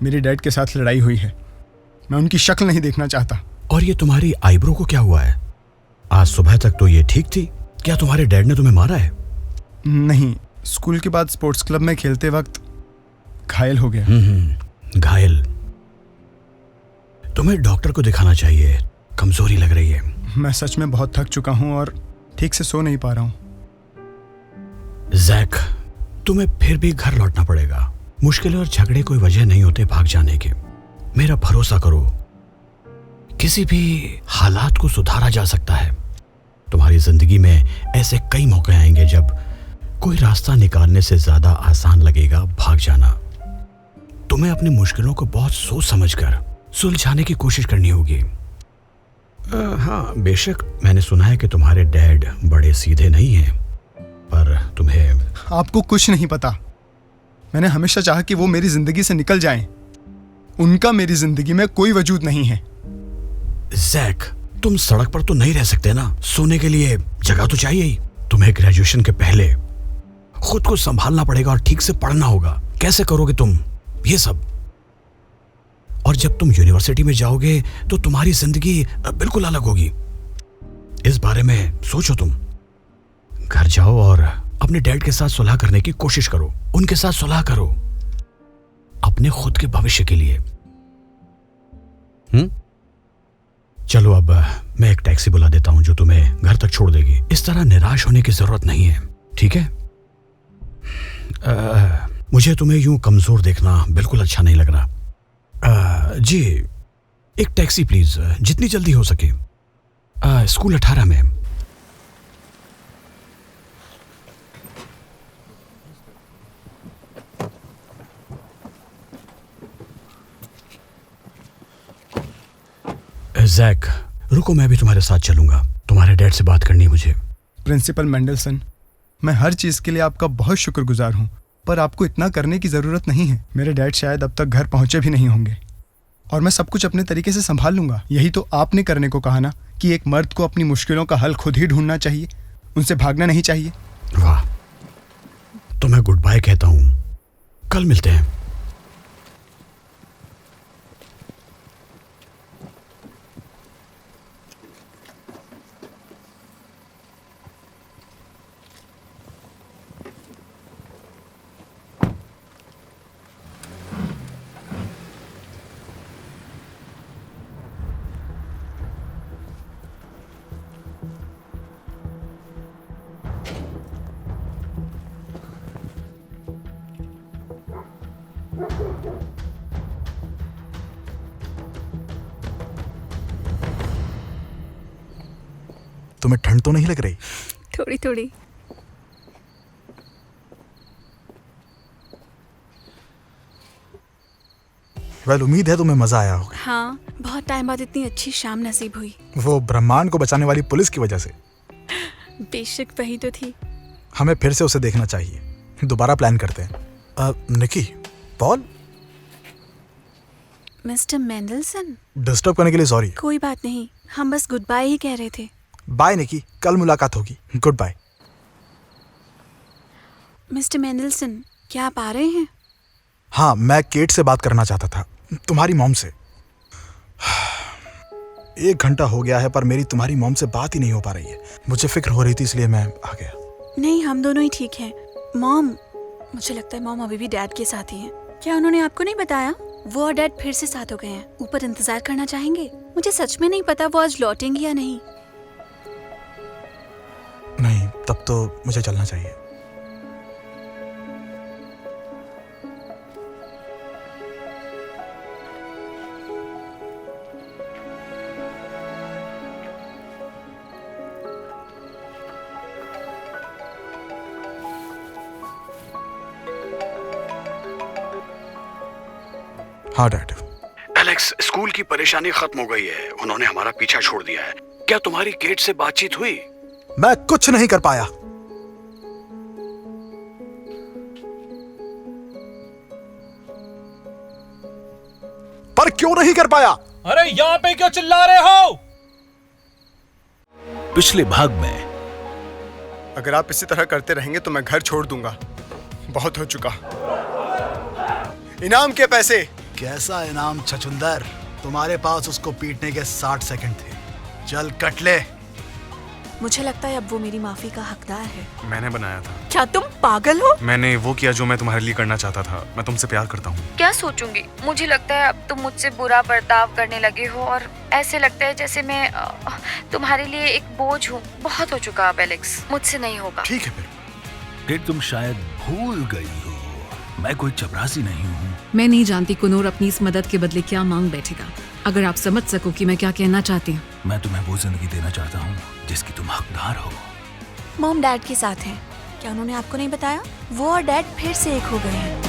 मेरी डैड के साथ लड़ाई हुई है, मैं उनकी शक्ल नहीं देखना चाहता। और ये तुम्हारी आईब्रो को क्या हुआ है? आज सुबह तक तो ये ठीक थी। क्या तुम्हारे डैड ने तुम्हें मारा है? नहीं, स्कूल के बाद स्पोर्ट्स क्लब में खेलते वक्त घायल हो गया। घायल? तुम्हें डॉक्टर को दिखाना चाहिए, कमजोरी लग रही है। मैं सच में बहुत थक चुका हूं और ठीक से सो नहीं पा रहा हूं। जैक, तुम्हें फिर भी घर लौटना पड़ेगा। मुश्किलें और झगड़े कोई वजह नहीं होते भाग जाने के। मेरा भरोसा करो, किसी भी हालात को सुधारा जा सकता है। तुम्हारी जिंदगी में ऐसे कई मौके आएंगे जब कोई रास्ता निकालने से ज्यादा आसान लगेगा भाग जाना। तुम्हें अपनी मुश्किलों को बहुत सोच समझकर सुलझाने की कोशिश करनी होगी। हाँ, बेशक मैंने सुना है कि तुम्हारे डैड बड़े सीधे नहीं हैं, पर तुम्हें आपको कुछ नहीं पता। मैंने हमेशा चाहा कि वो मेरी जिंदगी से निकल जाएं। उनका मेरी जिंदगी में कोई वजूद नहीं है। जैक, तुम सड़क पर तो नहीं रह सकते ना। सोने के लिए जगह तो चाहिए ही। तुम्हें ग्रेजुएशन के पहले खुद को संभालना पड़ेगा और ठीक से पढ़ना होगा। कैसे करोगे तुम ये सब? और जब तुम यूनिवर्सिटी में जाओगे तो तुम्हारी जिंदगी बिल्कुल अलग होगी। इस बारे में सोचो। तुम घर जाओ और अपने डैड के साथ सुलह करने की कोशिश करो। उनके साथ सुलह करो अपने खुद के भविष्य के लिए। चलो, अब मैं एक टैक्सी बुला देता हूं जो तुम्हें घर तक छोड़ देगी। इस तरह निराश होने की जरूरत नहीं है, ठीक है? मुझे तुम्हें यूं कमजोर देखना बिल्कुल अच्छा नहीं लग रहा। जी, एक टैक्सी प्लीज, जितनी जल्दी हो सके। स्कूल 18 में। जैक, रुको, मैं भी तुम्हारे साथ चलूंगा। तुम्हारे डैड से बात करनी है मुझे। प्रिंसिपल मेंडलसन, मैं हर चीज के लिए आपका बहुत शुक्रगुजार हूं, पर आपको इतना करने की जरूरत नहीं है। मेरे डैड शायद अब तक घर पहुंचे भी नहीं होंगे और मैं सब कुछ अपने तरीके से संभाल लूंगा। यही तो आपने करने को कहा ना कि एक मर्द को अपनी मुश्किलों का हल खुद ही ढूंढना चाहिए। उनसे भागना नहीं चाहिए। वाह, तो मैं गुड बाय कहता हूँ, कल मिलते हैं। तुम्हें ठंड तो नहीं लग रही? थोड़ी थोड़ी। वेल, उम्मीद है तुम्हें मजा आया होगा। हाँ, बहुत टाइम बाद इतनी अच्छी शाम नसीब हुई। वो ब्रह्मांड को बचाने वाली पुलिस की वजह से। बेशक वही तो थी। हमें फिर से उसे देखना चाहिए। दोबारा प्लान करते हैं। निकी, पॉल, मिस्टर मेंडलसन, डिस्टर्ब करने के लिए सॉरी। कोई बात नहीं, हम बस गुड बाय ही कह रहे थे। बाय निकी, कल मुलाकात होगी। Good bye. मिस्टर मेंडलसन, क्या आप आ रहे हैं? हाँ, मैं केट से बात करना चाहता था, तुम्हारी मॉम से। 1 घंटा हो गया है पर मेरी तुम्हारी मॉम से बात ही नहीं हो पा रही है। मुझे फिक्र हो रही थी इसलिए मैं आ गया। नहीं, हम दोनों ही ठीक हैं। मॉम, मुझे लगता है मॉम अभी भी डैड के साथ ही हैं। क्या उन्होंने आपको नहीं बताया? वो और डैड फिर से साथ हो गए हैं। ऊपर इंतजार करना चाहेंगे? मुझे सच में नहीं पता वो आज लौटेंगे या नहीं। नहीं, तब तो मुझे चलना चाहिए। हाँ डैड। एलेक्स, स्कूल की परेशानी खत्म हो गई है। उन्होंने हमारा पीछा छोड़ दिया है। क्या तुम्हारी केट से बातचीत हुई? मैं कुछ नहीं कर पाया। पर क्यों नहीं कर पाया? अरे यहाँ पे क्यों चिल्ला रहे हो? पिछले भाग में अगर आप इसी तरह करते रहेंगे तो मैं घर छोड़ दूंगा। बहुत हो चुका। इनाम के पैसे। कैसा इनाम छचुंदर? तुम्हारे पास उसको पीटने के 60 सेकंड थे। चल कट ले। मुझे लगता है अब वो मेरी माफी का हकदार है। मैंने बनाया था। क्या तुम पागल हो? मैंने वो किया जो मैं तुम्हारे लिए करना चाहता था। मैं तुमसे प्यार करता हूँ। क्या सोचूंगी? मुझे लगता है अब तुम मुझसे बुरा बर्ताव करने लगे हो और ऐसे लगता है जैसे मैं तुम्हारे लिए एक बोझ हूँ। बहुत हो चुका अब एलेक्स, मुझसे नहीं होगा। ठीक है फिर। कि तुम शायद भूल गई हो, मैं कोई चपरासी नहीं हूँ। मैं नहीं जानती कुनूर अपनी इस मदद के बदले क्या मांग बैठेगा। अगर आप समझ सको कि मैं क्या कहना चाहती हूँ। मैं तुम्हें वो जिंदगी देना चाहता हूँ जिसकी तुम हकदार हो। मॉम डैड के साथ हैं। क्या उन्होंने आपको नहीं बताया? वो और डैड फिर से एक हो गए हैं।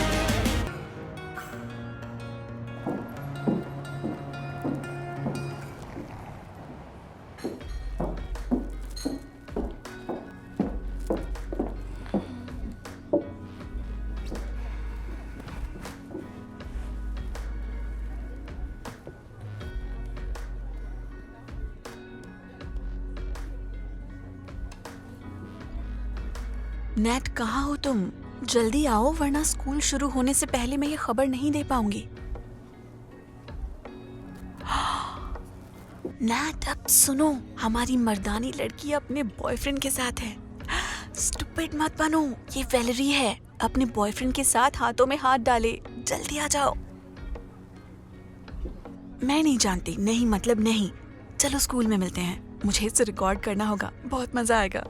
नेट, कहाँ हो तुम? जल्दी आओ वरना स्कूल शुरू होने से पहले मैं ये खबर नहीं दे पाऊंगी। नेट, अब सुनो, हमारी मर्दानी लड़की अपने बॉयफ्रेंड के साथ है। स्टूपिड मत बनो, ये वैलेरी है। अपने बॉयफ्रेंड के साथ हाथों में हाथ डाले। जल्दी आ जाओ। मैं नहीं जानती। नहीं मतलब नहीं। चलो स्कूल में मिलते हैं। मुझे इसे रिकॉर्ड करना होगा। बहुत मजा आएगा।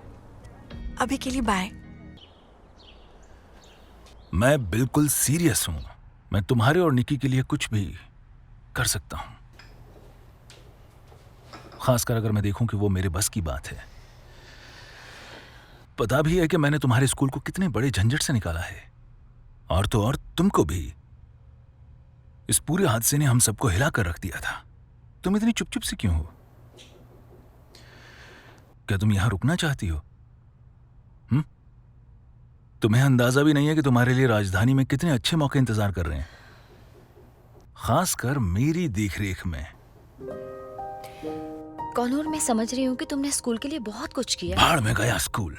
अभी के लिए बाय। मैं बिल्कुल सीरियस हूं। मैं तुम्हारे और निकी के लिए कुछ भी कर सकता हूं, खासकर अगर मैं देखूं कि वो मेरे बस की बात है। पता भी है कि मैंने तुम्हारे स्कूल को कितने बड़े झंझट से निकाला है, और तो और तुमको भी। इस पूरे हादसे ने हम सबको हिला कर रख दिया था। तुम इतनी चुप से क्यों हो? क्या तुम यहां रुकना चाहती हो? तुम्हें अंदाजा भी नहीं है कि तुम्हारे लिए राजधानी में कितने अच्छे मौके इंतजार कर रहे हैं, खासकर मेरी देखरेख में। कॉनूर, मैं समझ रही हूँ कि तुमने स्कूल के लिए बहुत कुछ किया। भाड़ में गया स्कूल।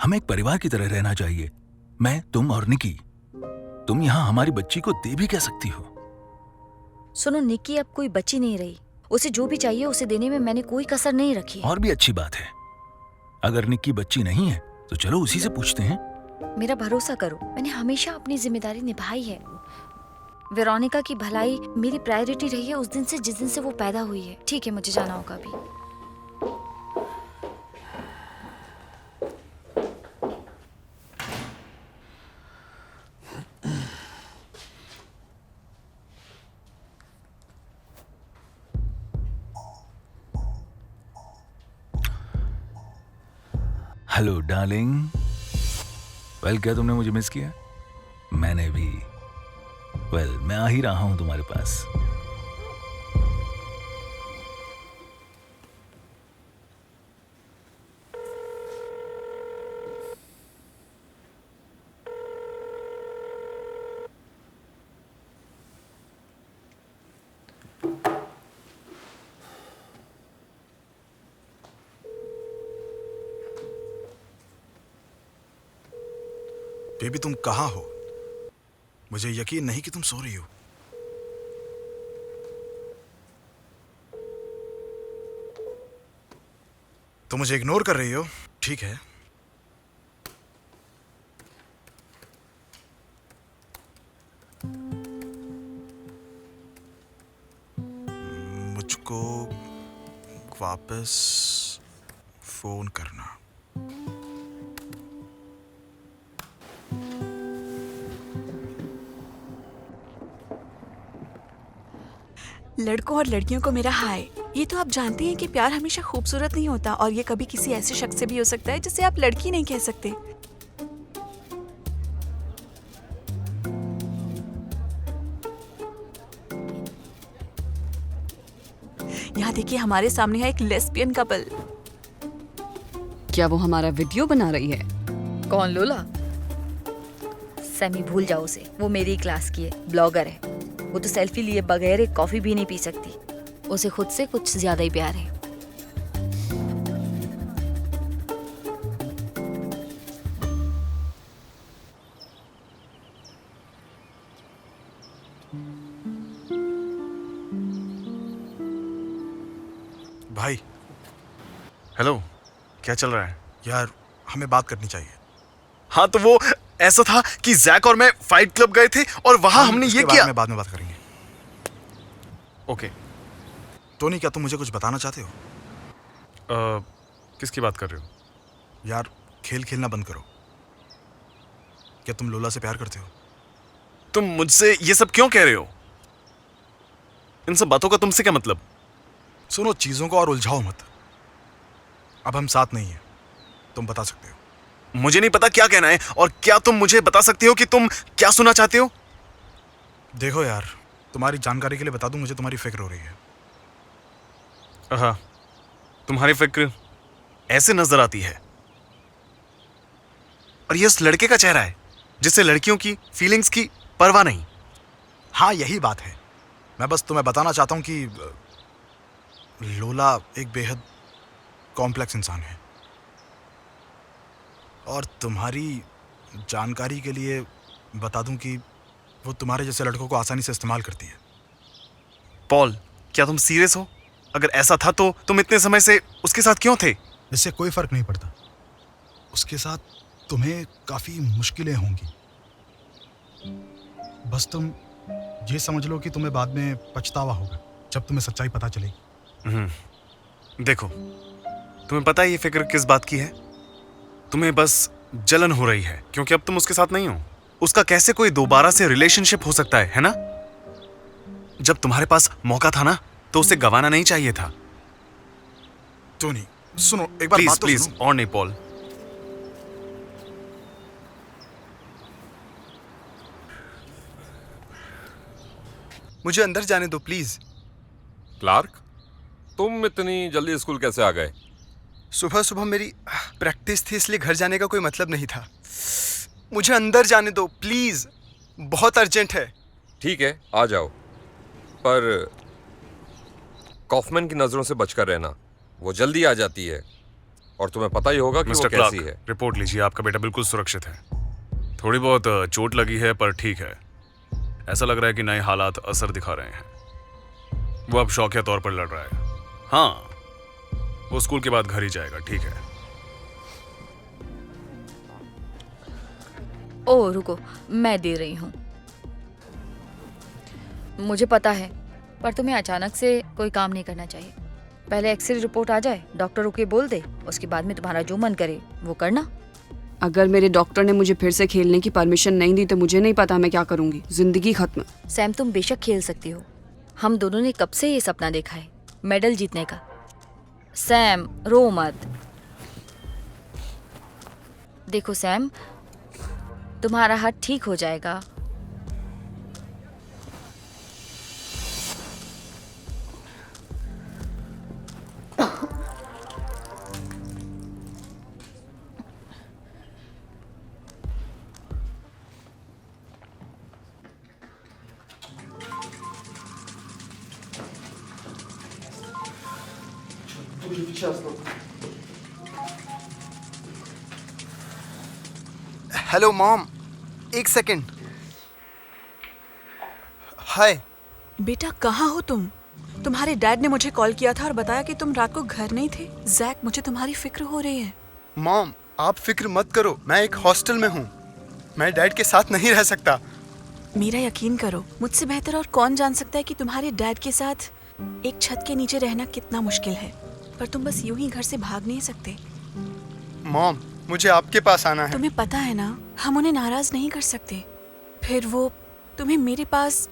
हमें एक परिवार की तरह रहना चाहिए, मैं, तुम और निकी। तुम यहाँ हमारी बच्ची को दे भी कह सकती हो। सुनो, निकी अब कोई बच्ची नहीं रही। उसे जो भी चाहिए उसे देने में मैंने कोई कसर नहीं रखी। और भी अच्छी बात है, अगर निक्की बच्ची नहीं है तो चलो उसी से पूछते हैं। मेरा भरोसा करो, मैंने हमेशा अपनी जिम्मेदारी निभाई है। वेरोनिका की भलाई मेरी प्रायोरिटी रही है उस दिन से जिस दिन से वो पैदा हुई है। ठीक है, मुझे जाना होगा अभी। Hello darling. वेल, क्या तुमने मुझे मिस किया? मैंने भी। वेल, मैं आ ही रहा हूं तुम्हारे पास। बेबी, तुम कहाँ हो? मुझे यकीन नहीं कि तुम सो रही हो। तुम मुझे इग्नोर कर रही हो, ठीक है। मुझको वापस फोन करना। लड़कों और लड़कियों को मेरा हाय। ये तो आप जानते हैं कि प्यार हमेशा खूबसूरत नहीं होता, और ये कभी किसी ऐसे शख्स से भी हो सकता है जिसे आप लड़की नहीं कह सकते। यहाँ देखिए, हमारे सामने है एक लेस्बियन कपल। क्या वो हमारा वीडियो बना रही है? कौन, लोला? सैमी, भूल जाओ उसे। वो मेरी क्लास की है, ब्लॉगर है। वो तो सेल्फी लिए बगैर एक कॉफी भी नहीं पी सकती। उसे खुद से कुछ ज्यादा ही प्यार है। भाई, हेलो, क्या चल रहा है? यार हमें बात करनी चाहिए। हाँ, तो वो ऐसा था कि जैक और मैं फाइट क्लब गए थे और वहां हमने ये किया। बाद में बात करेंगे। ओके। टोनी, क्या तुम मुझे कुछ बताना चाहते हो? किसकी बात कर रहे हो? यार, खेल खेलना बंद करो। क्या तुम लोला से प्यार करते हो? तुम मुझसे ये सब क्यों कह रहे हो? इन सब बातों का तुमसे क्या मतलब? सुनो, चीजों को और उलझाओ मत। अब हम साथ नहीं हैं, तुम बता सकते हो। मुझे नहीं पता क्या कहना है, और क्या तुम मुझे बता सकते हो कि तुम क्या सुनना चाहते हो? देखो यार, तुम्हारी जानकारी के लिए बता दूं, मुझे तुम्हारी फिक्र हो रही है। हाँ, तुम्हारी फिक्र ऐसे नजर आती है, और ये उस लड़के का चेहरा है जिससे लड़कियों की फीलिंग्स की परवाह नहीं। हाँ, यही बात है। मैं बस तुम्हें बताना चाहता हूं कि लोला एक बेहद कॉम्प्लेक्स इंसान है, और तुम्हारी जानकारी के लिए बता दूं कि वो तुम्हारे जैसे लड़कों को आसानी से इस्तेमाल करती है। पॉल, क्या तुम सीरियस हो? अगर ऐसा था तो तुम इतने समय से उसके साथ क्यों थे? इससे कोई फर्क नहीं पड़ता। उसके साथ तुम्हें काफी मुश्किलें होंगी। बस तुम ये समझ लो कि तुम्हें बाद में पछतावा होगा जब तुम्हें सच्चाई पता चलेगी। देखो, तुम्हें पता है ये फिक्र किस बात की है? तुम्हें बस जलन हो रही है क्योंकि अब तुम उसके साथ नहीं हो। उसका कैसे कोई दोबारा से रिलेशनशिप हो सकता है ना? जब तुम्हारे पास मौका था ना, तो उसे गंवाना नहीं चाहिए था। टोनी, सुनो एक बार बात तो प्लीज, सुनो। और नहीं पॉल। मुझे अंदर जाने दो प्लीज। क्लार्क, तुम इतनी जल्दी स्कूल कैसे आ गए? सुबह सुबह मेरी प्रैक्टिस थी, इसलिए घर जाने का कोई मतलब नहीं था। मुझे अंदर जाने दो प्लीज, बहुत अर्जेंट है। ठीक है, आ जाओ, पर कॉफमैन की नजरों से बचकर रहना, वो जल्दी आ जाती है और तुम्हें पता ही होगा कि वो मिस्टर कैसी क्लार्क, है। रिपोर्ट लीजिए। आपका बेटा बिल्कुल सुरक्षित है। थोड़ी बहुत चोट लगी है पर ठीक है। ऐसा लग रहा है कि नए हालात असर दिखा रहे हैं। वो अब शौकिया तौर पर लड़ रहा है। हाँ, वो स्कूल के बाद घर ही जाएगा। ठीक है। ओ रुको, मैं दे रही हूँ। मुझे पता है, पर तुम्हें अचानक से कोई काम नहीं करना चाहिए। पहले एक्सरे रिपोर्ट आ जाए, डॉक्टर ओके बोल दे, उसके बाद में तुम्हारा जो मन करे वो करना। अगर मेरे डॉक्टर ने मुझे फिर से खेलने की परमिशन नहीं दी तो मुझे नहीं पता मैं क्या करूंगी। जिंदगी खत्म। सैम, तुम बेशक खेल सकती हो। हम दोनों ने कब से ये सपना देखा है, मेडल जीतने का। सैम, रो मत। देखो सैम, तुम्हारा हाथ ठीक हो जाएगा। हेलो मॉम, एक सेकंड। हाय। बेटा कहाँ हो तुम? तुम्हारे डैड ने मुझे कॉल किया था और बताया कि तुम रात को घर नहीं थे। जैक, मुझे तुम्हारी फिक्र हो रही है। मॉम, आप फिक्र मत करो, मैं एक हॉस्टल में हूँ। मैं डैड के साथ नहीं रह सकता। मेरा यकीन करो, मुझसे बेहतर और कौन जान सकता है कि तुम्हारे डैड के साथ एक छत के नीचे रहना कितना मुश्किल है। पर तुम बस यूं ही घर से भाग नहीं सकते। मॉम, मुझे आपके पास आना है। तुम्हें पता है ना, हम उन्हें नाराज नहीं कर सकते। फिर वो तुम्हें मेरे पास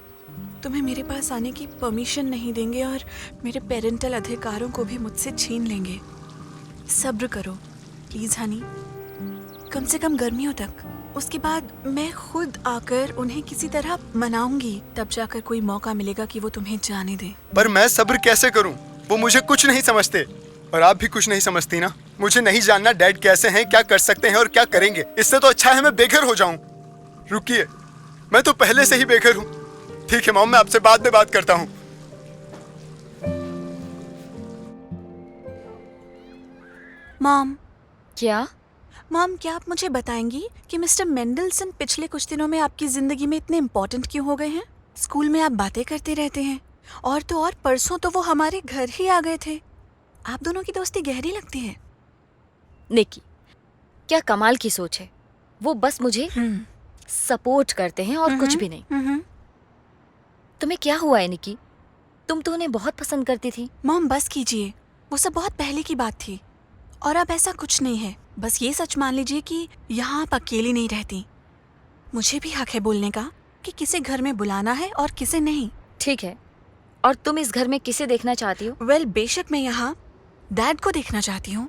आने की परमिशन नहीं देंगे और मेरे पेरेंटल अधिकारों को भी मुझसे छीन लेंगे। सब्र करो प्लीज हनी, कम से कम गर्मियों तक। उसके बाद मैं खुद आकर उन्हें किसी तरह मनाऊंगी, तब जाकर कोई मौका मिलेगा कि वो तुम्हें जाने दे। पर मैं सब्र कैसे करूं? वो मुझे कुछ नहीं समझते और आप भी कुछ नहीं समझती ना। मुझे नहीं जानना डैड कैसे हैं, क्या कर सकते हैं और क्या करेंगे। इससे तो अच्छा है मैं बेघर हो जाऊं। रुकिए, मैं तो पहले से ही बेघर हूं। ठीक है मॉम, मैं आपसे बाद में बात करता हूं। मॉम, क्या? मॉम, क्या आप मुझे बताएंगी कि मिस्टर मेंडलसन पिछले कुछ दिनों में आपकी जिंदगी में इतने इम्पोर्टेंट क्यों हो गए हैं? स्कूल में आप बातें करते रहते हैं, और तो और परसों तो वो हमारे घर ही आ गए थे। आप दोनों की दोस्ती गहरी लगती है। निकी, क्या कमाल की सोच है। वो बस मुझे सपोर्ट करते हैं और कुछ भी नहीं। तुम्हें क्या हुआ है निकी? तुम तो उन्हें बहुत पसंद करती थी। मॉम बस कीजिए, वो सब बहुत पहले की बात थी और अब ऐसा कुछ नहीं है। बस ये सच मान लीजिए कि यहाँ आप अकेली नहीं रहती। मुझे भी हक है बोलने का कि किसे घर में बुलाना है और किसे नहीं। ठीक है, और तुम इस घर में किसे देखना चाहती हो? वेल, बेशक मैं यहाँ डैड को देखना चाहती हूँ।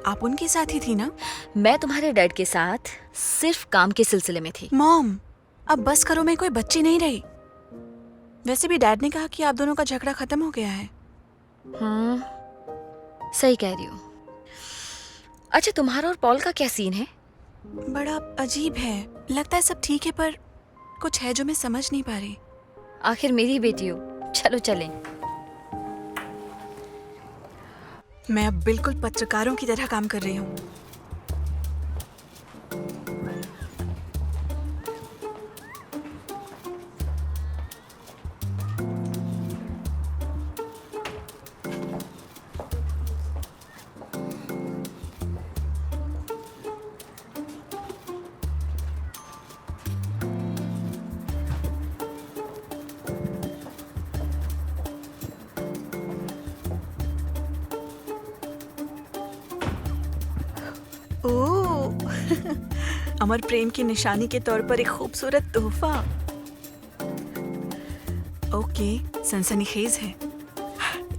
आप उनके साथ ही थी ना? मैं तुम्हारे डैड के साथ सिर्फ काम के सिलसिले में थी। मॉम, अब बस करो, मैं कोई बच्ची नहीं रही। वैसे भी डैड ने कहा कि आप दोनों का झगड़ा खत्म हो गया है। सही कह रही हो। अच्छा, तुम्हारा और पॉल का क्या सीन है? बड़ा अजीब है। लगता है सब ठीक है, पर कुछ है जो मैं समझ नहीं पा रही। आखिर मेरी बेटी हो। चलो चलें। मैं अब बिल्कुल पत्रकारों की तरह काम कर रही हूँ। अमर प्रेम की निशानी के तौर पर एक खूबसूरत तोहफा। ओके, सनसनीखेज है।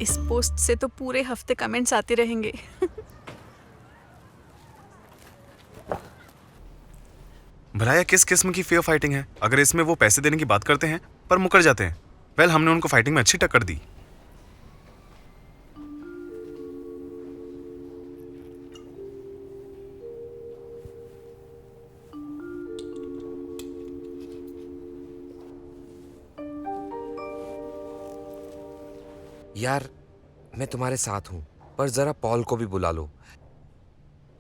इस पोस्ट से तो पूरे हफ्ते कमेंट्स आते रहेंगे। भला यह किस किस्म की फेयर फाइटिंग है? अगर इसमें वो पैसे देने की बात करते हैं पर मुकर जाते हैं। वेल, हमने उनको फाइटिंग में अच्छी टक्कर दी। यार, मैं तुम्हारे साथ हूँ, पर जरा पॉल को भी बुला लो।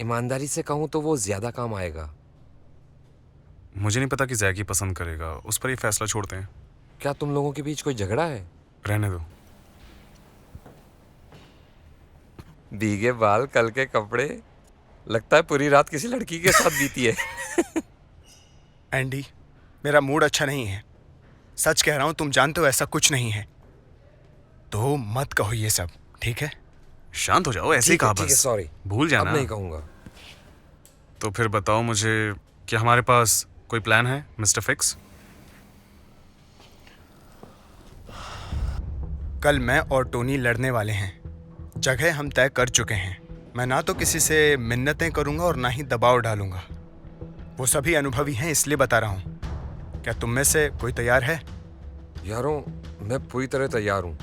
ईमानदारी से कहूँ तो वो ज्यादा काम आएगा। मुझे नहीं पता कि जैकी पसंद करेगा, उस पर ही फैसला छोड़ते हैं। क्या तुम लोगों के बीच कोई झगड़ा है? रहने दो। भीगे बाल, कल के कपड़े, लगता है पूरी रात किसी लड़की के साथ बीती है। एंडी, मेरा मूड अच्छा नहीं है। सच कह रहा हूँ, तुम जानते हो ऐसा कुछ नहीं है। तो मत कहो ये सब, ठीक है? शांत हो जाओ, ऐसे ही कहा बस। सॉरी, भूल जाना। अब नहीं कहूंगा। तो फिर बताओ मुझे, क्या हमारे पास कोई प्लान है मिस्टर फिक्स? कल मैं और टोनी लड़ने वाले हैं। जगह हम तय कर चुके हैं। मैं ना तो किसी से मिन्नतें करूंगा और ना ही दबाव डालूंगा। वो सभी अनुभवी हैं, इसलिए बता रहा हूँ। क्या तुम में से कोई तैयार है? यारों, मैं पूरी तरह तैयार हूँ,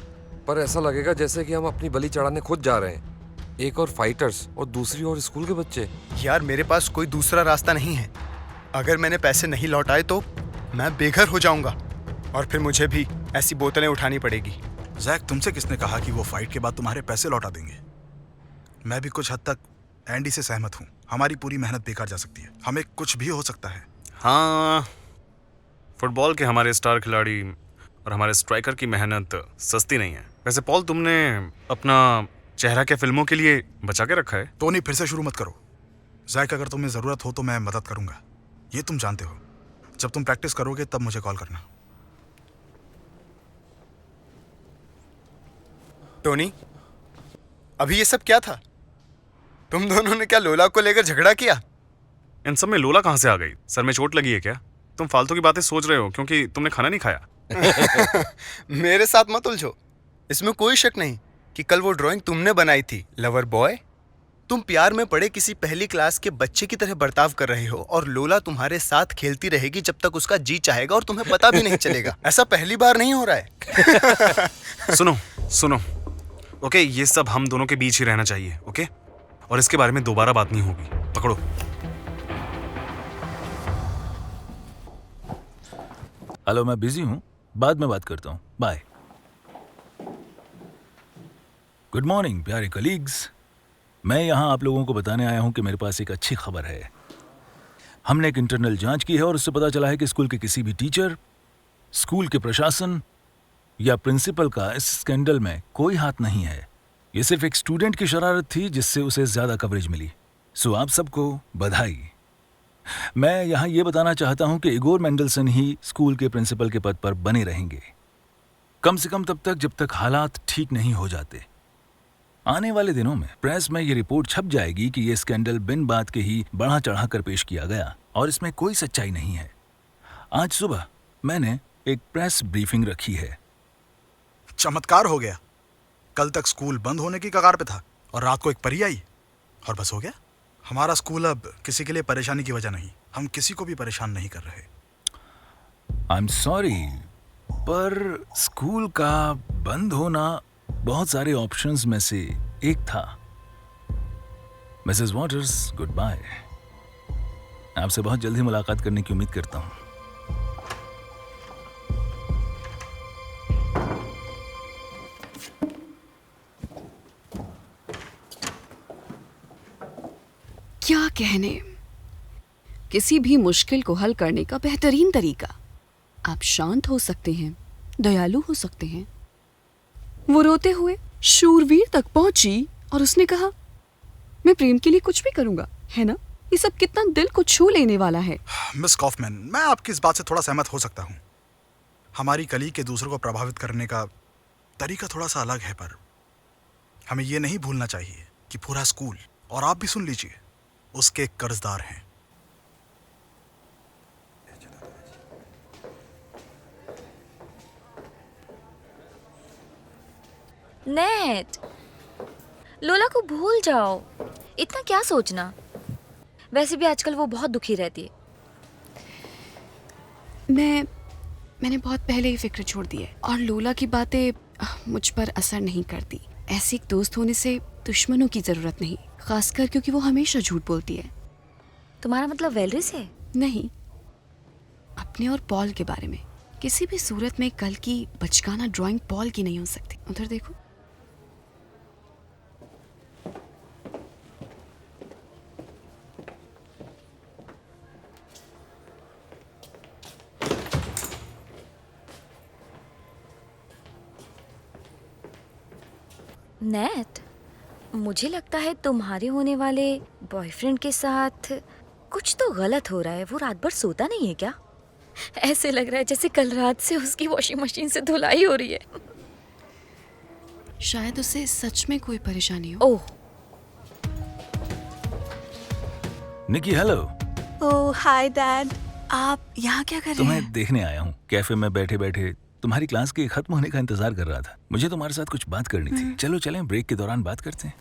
पर ऐसा लगेगा जैसे कि हम अपनी बलि चढ़ाने खुद जा रहे हैं। एक और फाइटर्स और दूसरी ओर स्कूल के बच्चे। यार, मेरे पास कोई दूसरा रास्ता नहीं है। अगर मैंने पैसे नहीं लौटाए तो मैं बेघर हो जाऊंगा और फिर मुझे भी ऐसी बोतलें उठानी पड़ेगी। जैक, तुमसे किसने कहा कि वो फाइट के बाद तुम्हारे पैसे लौटा देंगे? मैं भी कुछ हद तक एंडी से सहमत हूँ। हमारी पूरी मेहनत बेकार जा सकती है, हमें कुछ भी हो सकता है। हाँ, फुटबॉल के हमारे स्टार खिलाड़ी और हमारे स्ट्राइकर की मेहनत सस्ती नहीं है। वैसे पॉल, तुमने अपना चेहरा क्या फिल्मों के लिए बचा के रखा है? टोनी, फिर से शुरू मत करो। जैक, अगर तुम्हें ज़रूरत हो तो मैं मदद करूंगा, ये तुम जानते हो। जब तुम प्रैक्टिस करोगे तब मुझे कॉल करना। टोनी, अभी ये सब क्या था? तुम दोनों ने क्या लोला को लेकर झगड़ा किया? इन सब में लोला कहाँ से आ गई? सर में चोट लगी है क्या? तुम फालतू की बातें सोच रहे हो क्योंकि तुमने खाना नहीं खाया। मेरे साथ मत उलझो। इसमें कोई शक नहीं कि कल वो ड्राइंग तुमने बनाई थी, लवर बॉय। तुम प्यार में पड़े किसी पहली क्लास के बच्चे की तरह बर्ताव कर रहे हो और लोला तुम्हारे साथ खेलती रहेगी जब तक उसका जी चाहेगा और तुम्हें पता भी नहीं चलेगा। ऐसा पहली बार नहीं हो रहा है। सुनो, ओके, ये सब हम दोनों के बीच ही रहना चाहिए, ओके? और इसके बारे में दोबारा बात नहीं होगी। पकड़ो। हेलो, मैं बिजी हूँ, बाद में बात करता हूँ, बाय। गुड मॉर्निंग प्यारे कलीग्स। मैं यहाँ आप लोगों को बताने आया हूँ कि मेरे पास एक अच्छी खबर है। हमने एक इंटरनल जांच की है और उससे पता चला है कि स्कूल के किसी भी टीचर, स्कूल के प्रशासन या प्रिंसिपल का इस स्कैंडल में कोई हाथ नहीं है। ये सिर्फ एक स्टूडेंट की शरारत थी जिससे उसे ज्यादा कवरेज मिली। सो आप सबको बधाई। मैं यहाँ ये बताना चाहता हूँ कि इगोर मेंडलसन ही स्कूल के प्रिंसिपल के पद पर बने रहेंगे, कम से कम तब तक जब तक हालात ठीक नहीं हो जाते। आने वाले दिनों में प्रेस में ये रिपोर्ट छप जाएगी कि ये स्कैंडल बिन बात के ही बढ़ा चढ़ा कर पेश किया गया और इसमें कोई सच्चाई नहीं है। आज सुबह मैंने एक प्रेस ब्रीफिंग रखी है। चमत्कार हो गया। कल तक स्कूल बंद होने की कगार पे था और रात को एक परी आई और बस हो गया। हमारा स्कूल अब किसी के लिए परेशानी की वजह नहीं, हम किसी को भी परेशान नहीं कर रहे। आई एम सॉरी, पर स्कूल का बंद होना बहुत सारे ऑप्शंस में से एक था। Mrs Waters, goodbye. आपसे बहुत जल्दी मुलाकात करने की उम्मीद करता हूँ। क्या कहने, किसी भी मुश्किल को हल करने का बेहतरीन तरीका, आप शांत हो सकते हैं, दयालु हो सकते हैं। वो रोते हुए शूरवीर तक पहुंची और उसने कहा, मैं प्रेम के लिए कुछ भी करूंगा, है ना? ये सब कितना दिल को छू लेने वाला है। मिस कॉफमैन, मैं आपकी इस बात से थोड़ा सहमत हो सकता हूँ। हमारी कली के दूसरों को प्रभावित करने का तरीका थोड़ा सा अलग है, पर हमें ये नहीं भूलना चाहिए कि पूरा स्कूल, और आप भी सुन लीजिए, उसके कर्जदार हैं। नेट, लोला को भूल जाओ, इतना क्या सोचना। वैसे भी आजकल वो बहुत दुखी रहती है। मैंने बहुत पहले ही फिक्र छोड़ दी है और लोला की बातें मुझ पर असर नहीं करती। ऐसे एक दोस्त होने से दुश्मनों की जरूरत नहीं, खासकर क्योंकि वो हमेशा झूठ बोलती है। तुम्हारा मतलब वेलरिस है? नहीं, अपने और पॉल के बारे में। किसी भी सूरत में कल की बचकाना ड्राइंग पॉल की नहीं हो सकती। उधर देखो। नेट, मुझे लगता है तुम्हारे होने वाले बॉयफ्रेंड के साथ कुछ तो गलत हो रहा है। वो रात भर सोता नहीं है क्या? ऐसे लग रहा है जैसे कल रात से उसकी वॉशिंग मशीन से धुलाई हो रही है। शायद उसे सच में कोई परेशानी हो। ओह निकी, हेलो। ओह हाय डैड, आप यहाँ क्या कर रहे तुम्हें हैं? देखने आया हूँ। कैफे में बैठे बैठे तुम्हारी क्लास के खत्म होने का इंतजार कर रहा था। मुझे तुम्हारे साथ कुछ बात करनी थी। चलो चलें, ब्रेक के दौरान बात करते हैं।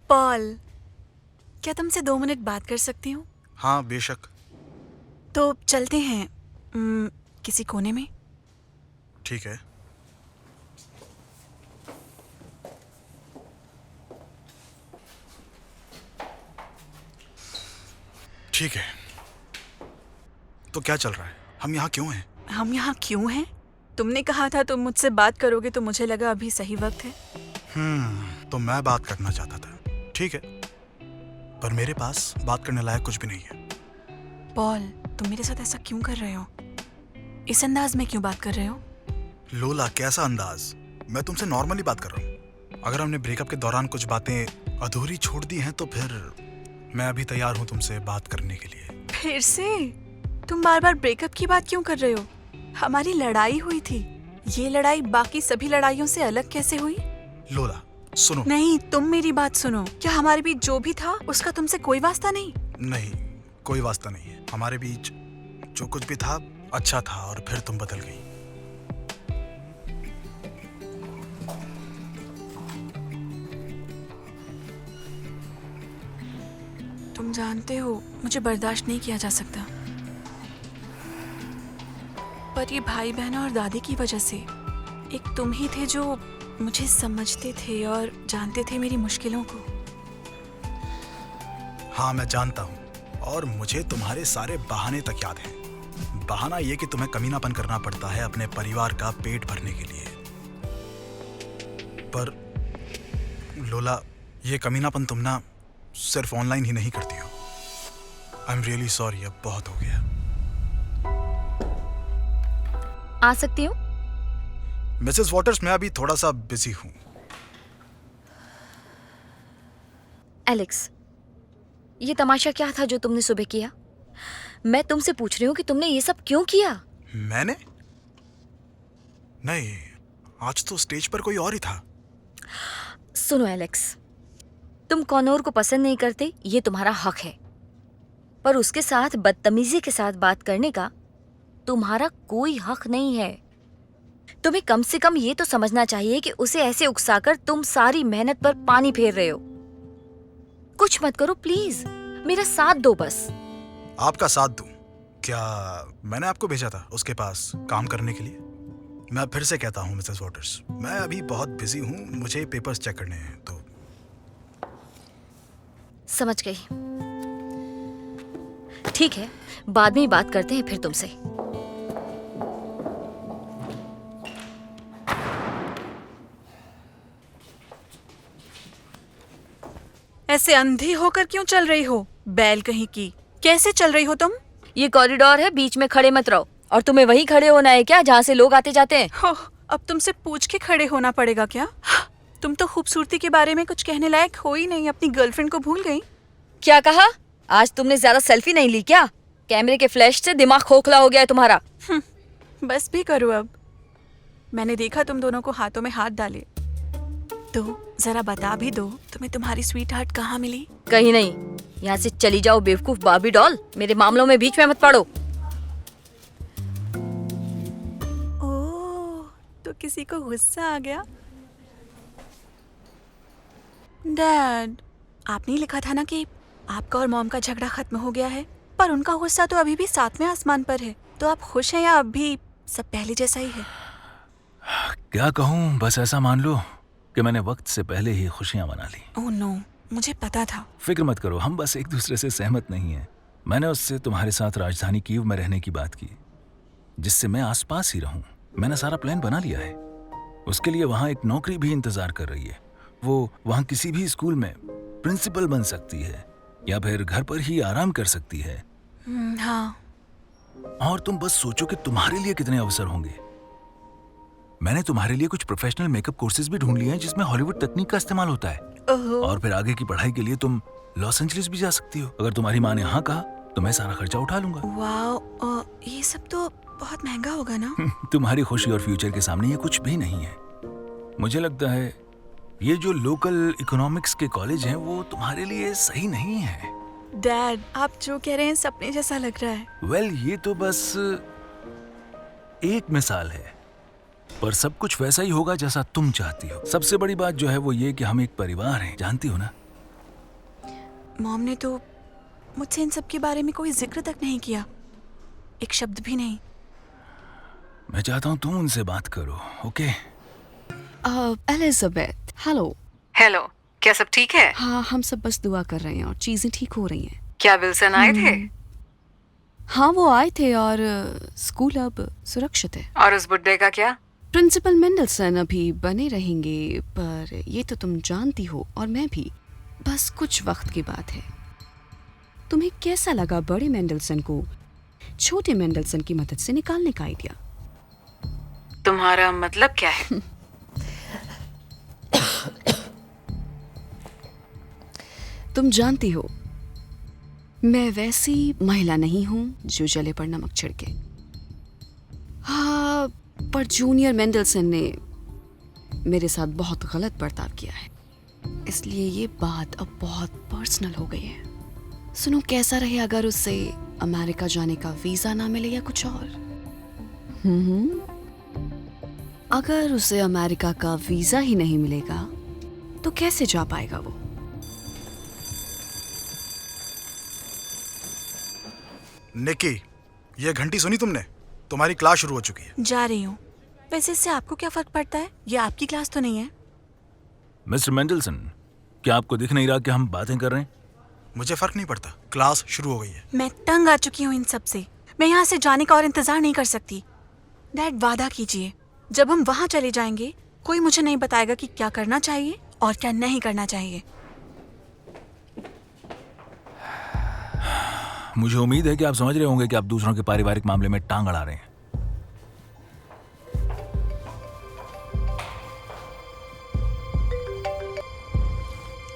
पॉल, क्या तुमसे 2 मिनट बात कर सकती हूँ? हाँ बेशक। तो चलते हैं किसी कोने में। ठीक है। ठीक है, तो क्या चल रहा है? हम यहाँ क्यों हैं? हम यहाँ क्यों हैं? तुमने कहा था तुम मुझसे बात करोगे, तो मुझे लगा अभी सही वक्त है। तो मैं बात करना चाहता था। ठीक है, पर मेरे पास बात करने लायक कुछ भी नहीं है। पॉल, तुम मेरे साथ ऐसा क्यों कर रहे हो? इस अंदाज में क्यों बात कर रहे हो? लोला, कैसा अंदाज? मैं तुमसे नॉर्मली बात कर रहा हूँ। अगर हमने ब्रेकअप के दौरान कुछ बातें अधूरी छोड़ दी हैं तो फिर मैं अभी तैयार हूँ तुमसे बात करने के लिए। फिर से? तुम बार बार ब्रेकअप की बात क्यों कर रहे हो? हमारी लड़ाई हुई थी। ये लड़ाई बाकी सभी लड़ाइयों से अलग कैसे हुई? लोला सुनो। नहीं, तुम मेरी बात सुनो। क्या हमारे बीच जो भी था उसका तुमसे कोई वास्ता नहीं? नहीं, कोई वास्ता नहीं है। हमारे बीच जो कुछ भी था अच्छा था और फिर तुम बदल गई। तुम जानते हो मुझे बर्दाश्त नहीं किया जा सकता, पर ये भाई बहन और दादी की वजह से एक तुम ही थे जो मुझे समझते थे और जानते थे मेरी मुश्किलों को। हाँ मैं जानता हूँ, और मुझे तुम्हारे सारे बहाने तक याद हैं। बहाना ये कि तुम्हें कमीनापन करना पड़ता है अपने परिवार का पेट भरने के लिए। पर लोला, ये कमीनापन तुम ना सिर्फ ऑनलाइन ही नहीं करती हो। आई एम रियली सॉरी, अब बहुत हो गया। आ सकती हूँ? मिसेस वॉटर्स, मैं अभी थोड़ा सा बिजी हूँ। एलेक्स, ये तमाशा क्या था जो तुमने सुबह किया? मैं तुमसे पूछ रही हूँ कि तुमने ये सब क्यों किया? मैंने? नहीं, आज तो स्टेज पर कोई और ही था। सुनो एलेक्स, तुम कॉनोर को पसंद नहीं करते, ये तुम्हारा हक है, पर उसके साथ बदतमीजी के साथ बात करने का तुम्हारा कोई हक नहीं है। तुम्हें कम से कम ये तो समझना चाहिए कि उसे ऐसे उकसाकर तुम सारी मेहनत पर पानी फेर रहे हो। कुछ मत करो प्लीज, मेरा साथ दो बस। आपका साथ दूं? क्या मैंने आपको भेजा था उसके पास काम करने के लिए? मैं फिर से कहता हूँ मिसेस वॉटर्स, मैं अभी बहुत बिजी हूँ, मुझे पेपर्स चेक करने हैं। तो समझ गई। ठीक है, बाद में ही बात करते हैं फिर तुमसे। ऐसे अंधी होकर क्यों चल रही हो? बैल कहीं की, कैसे चल रही हो तुम? ये कॉरिडोर है, बीच में खड़े मत रहो। और तुम्हें वहीं खड़े होना है क्या जहाँ से लोग आते जाते हैं? हो, अब तुमसे पूछ के खड़े होना पड़ेगा क्या? तुम तो खूबसूरती के बारे में कुछ कहने लायक हो ही नहीं, अपनी गर्लफ्रेंड को भूल गई। क्या कहा? आज तुमने ज्यादा सेल्फी नहीं ली क्या? कैमरे के फ्लैश से दिमाग खोखला हो गया है तुम्हारा। बस भी करो अब। मैंने देखा तुम दोनों को हाथों में हाथ डाले, तो जरा बता भी दो तुम्हें तुम्हारी स्वीट हार्ट कहाँ मिली? कहीं नहीं। यहाँ से चली जाओ बेवकूफ बार्बी डॉल, मेरे मामलों में बीच में मत पड़ो। ओह, तो किसी को गुस्सा आ गया? डैड, आपने लिखा था ना कि आपका और मॉम का झगड़ा खत्म हो गया है, पर उनका गुस्सा तो अभी भी 7वें आसमान पर है। तो आप खुश हैं या अभी सब पहले जैसा ही है? क्या कहूँ, बस ऐसा मान लो कि मैंने वक्त से पहले ही खुशियां मना ली। ओह नो, मुझे पता था। फिक्र मत करो, हम बस एक दूसरे से सहमत नहीं हैं। मैंने उससे तुम्हारे साथ राजधानी कीव में रहने की बात की, जिससे मैं आसपास ही रहूं। मैंने सारा प्लान बना लिया है। उसके लिए वहाँ एक नौकरी भी इंतजार कर रही है। वो वहाँ किसी भी स्कूल में प्रिंसिपल बन सकती है या फिर घर पर ही आराम कर सकती है। हाँ, और तुम बस सोचो कि तुम्हारे लिए कितने अवसर होंगे। मैंने तुम्हारे लिए कुछ प्रोफेशनल मेकअप कोर्सेज भी ढूंढ लिए हैं जिसमें हॉलीवुड तकनीक का इस्तेमाल होता है। और फिर आगे की पढ़ाई के लिए तुम लॉस एंजलिस भी जा सकती हो। अगर तुम्हारी माँ ने हाँ कहा तो मैं सारा खर्चा उठा लूंगा। वाह, ये सब तो बहुत महंगा होगा ना? तुम्हारी खुशी और फ्यूचर के सामने ये कुछ भी नहीं है। मुझे लगता है ये जो लोकल इकोनॉमिक्स के कॉलेज हैं वो तुम्हारे लिए सही नहीं है। डैड, आप जो कह रहे हैं सपने जैसा लग रहा है। वेल, ये तो बस एक मिसाल है, पर सब कुछ वैसा ही होगा जैसा तुम चाहती हो। सबसे बड़ी बात जो है वो ये कि हम एक परिवार हैं, जानती हो ना? मॉम ने तो मुझसे इन सब के बारे में कोई जिक्र तक नहीं किया, एक शब्द भी नहीं। मैं चाहता हूँ तुम उनसे बात करो, ओके? Elizabeth, hello. हेलो, क्या सब ठीक है? हाँ, हम सब बस दुआ कर रहे हैं और चीजें ठीक हो रही हैं। क्या विल्सन आए थे? हाँ, वो आए थे और स्कूल अब सुरक्षित है। और उस बुड्ढे का क्या? प्रिंसिपल मेंडलसन अभी बने रहेंगे, पर ये तो तुम जानती हो और मैं भी, बस कुछ वक्त की बात है। तुम्हें कैसा लगा बड़े मेंडलसन को छोटे मेंडलसन की मदद से निकालने का आइडिया? तुम्हारा मतलब क्या है? तुम जानती हो मैं वैसी महिला नहीं हूं जो जले पर नमक छिड़के। हाँ, पर जूनियर मेंडलसन ने मेरे साथ बहुत गलत बर्ताव किया है, इसलिए ये बात अब बहुत पर्सनल हो गई है। सुनो, कैसा रहे अगर उससे अमेरिका जाने का वीजा ना मिले या कुछ और? अगर उसे अमेरिका का वीजा ही नहीं मिलेगा तो कैसे जा पाएगा वो? निकी, ये घंटी सुनी तुमने? तुम्हारी क्लास शुरू हो चुकी है। जा रही हूँ। वैसे इससे आपको क्या फर्क पड़ता है? ये आपकी क्लास तो नहीं है। मिस्टर मेंडलसन, क्या आपको दिख नहीं रहा कि हम बातें कर रहे हैं? मुझे फर्क नहीं पड़ता, क्लास शुरू हो गई है। मैं तंग आ चुकी हूँ इन सब से। मैं यहाँ से जाने का और इंतजार नहीं कर सकती। डैड, वादा कीजिए, जब हम वहाँ चले जाएंगे कोई मुझे नहीं बताएगा कि क्या करना चाहिए और क्या नहीं करना चाहिए। मुझे उम्मीद है कि आप समझ रहे होंगे कि आप दूसरों के पारिवारिक मामले में टांग अड़ा रहे हैं।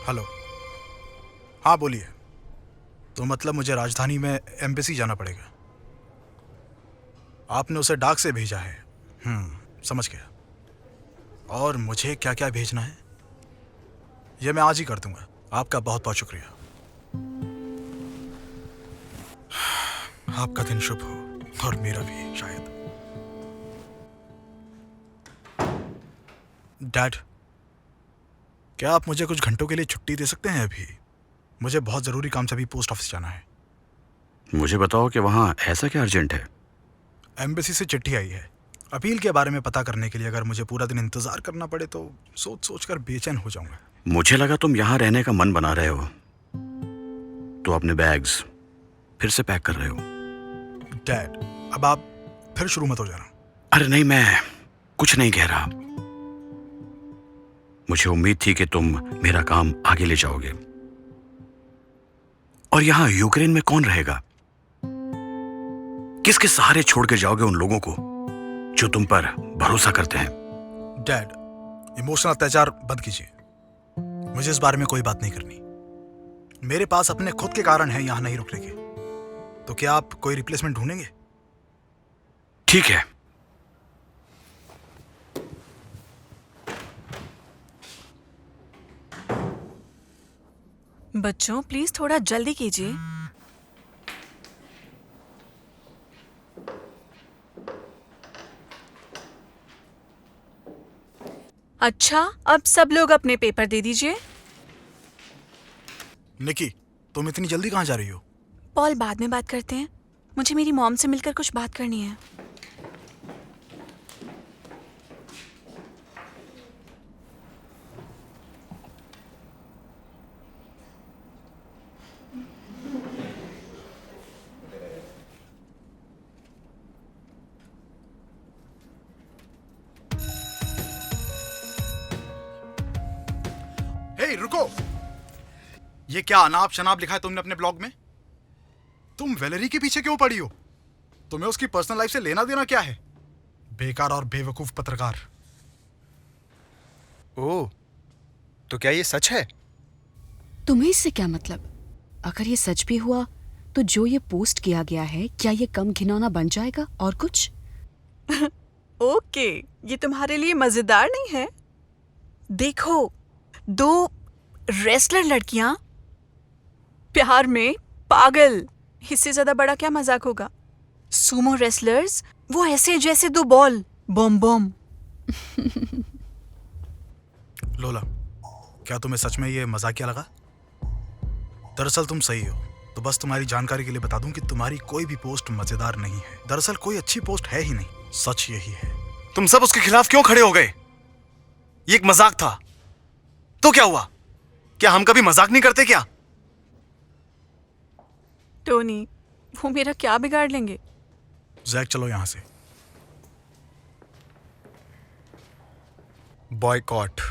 हेलो, हाँ बोलिए। तो मतलब मुझे राजधानी में एम्बेसी जाना पड़ेगा? आपने उसे डाक से भेजा है? समझ गया। और मुझे क्या क्या भेजना है ये मैं आज ही कर दूंगा। आपका बहुत बहुत शुक्रिया। आपका दिन शुभ हो और मेरा भी शायद। डैड, क्या आप मुझे कुछ घंटों के लिए छुट्टी दे सकते हैं अभी? मुझे बहुत ज़रूरी काम से अभी पोस्ट ऑफिस जाना है। मुझे बताओ कि वहाँ ऐसा क्या अर्जेंट है? एम्बेसी से चिट्ठी आई है अपील के बारे में पता करने के लिए। अगर मुझे पूरा दिन इंतज़ार करना पड़े तो सोच सोच कर बेचैन हो जाऊंगा। मुझे लगा तुम यहाँ रहने का मन बना रहे हो, तो अपने बैग्स फिर से पैक कर रहे हो। डैड, अब आप फिर शुरू मत हो जाना। अरे नहीं, मैं कुछ नहीं कह रहा। मुझे उम्मीद थी कि तुम मेरा काम आगे ले जाओगे। और यहाँ यूक्रेन में कौन रहेगा? किसके सहारे छोड़ के जाओगे उन लोगों को जो तुम पर भरोसा करते हैं? डैड, इमोशनल अत्याचार बंद कीजिए। मुझे इस बारे में कोई बात नहीं करनी। मेरे पास अपने खुद के कारण हैं यहाँ नहीं रुकने के। तो क्या आप कोई रिप्लेसमेंट ढूंढेंगे? ठीक है। बच्चों, प्लीज थोड़ा जल्दी कीजिए। अच्छा, अब सब लोग अपने पेपर दे दीजिए। निकी, तुम इतनी जल्दी कहाँ जा रही हो? पॉल, बाद में बात करते हैं। मुझे मेरी मॉम से मिलकर कुछ बात करनी है। हे, रुको। ये क्या अनाप शनाप लिखा है तुमने अपने ब्लॉग में? तुम वेलेरी के पीछे क्यों पड़ी हो? तुम्हें उसकी पर्सनल लाइफ से लेना देना क्या है? बेकार और बेवकूफ पत्रकार। ओह, तो क्या ये सच है? तुम्हें इससे क्या मतलब? अगर ये सच भी हुआ तो जो ये पोस्ट किया गया है, क्या ये कम घिनौना बन जाएगा और कुछ? ओके, ये तुम्हारे लिए मजेदार नहीं है? देखो, 2 रेसलर लड़कियां प्यार में पागल, इससे ज्यादा बड़ा क्या मजाक होगा? सुमो रेसलर्स, वो ऐसे जैसे 2 बॉल, बम बम। लोला, क्या तुम्हें सच में ये मजाकिया लगा? दरअसल तुम सही हो। तो बस तुम्हारी जानकारी के लिए बता दूं कि तुम्हारी कोई भी पोस्ट मजेदार नहीं है। दरअसल कोई अच्छी पोस्ट है ही नहीं। सच यही है। तुम सब उसके खिलाफ क्यों खड़े हो गए? ये एक मजाक था। तो क्या हुआ? क्या हम कभी मजाक नहीं करते क्या? टोनी, वो मेरा क्या बिगाड़ लेंगे? जैक, चलो यहां से। बॉयकॉट।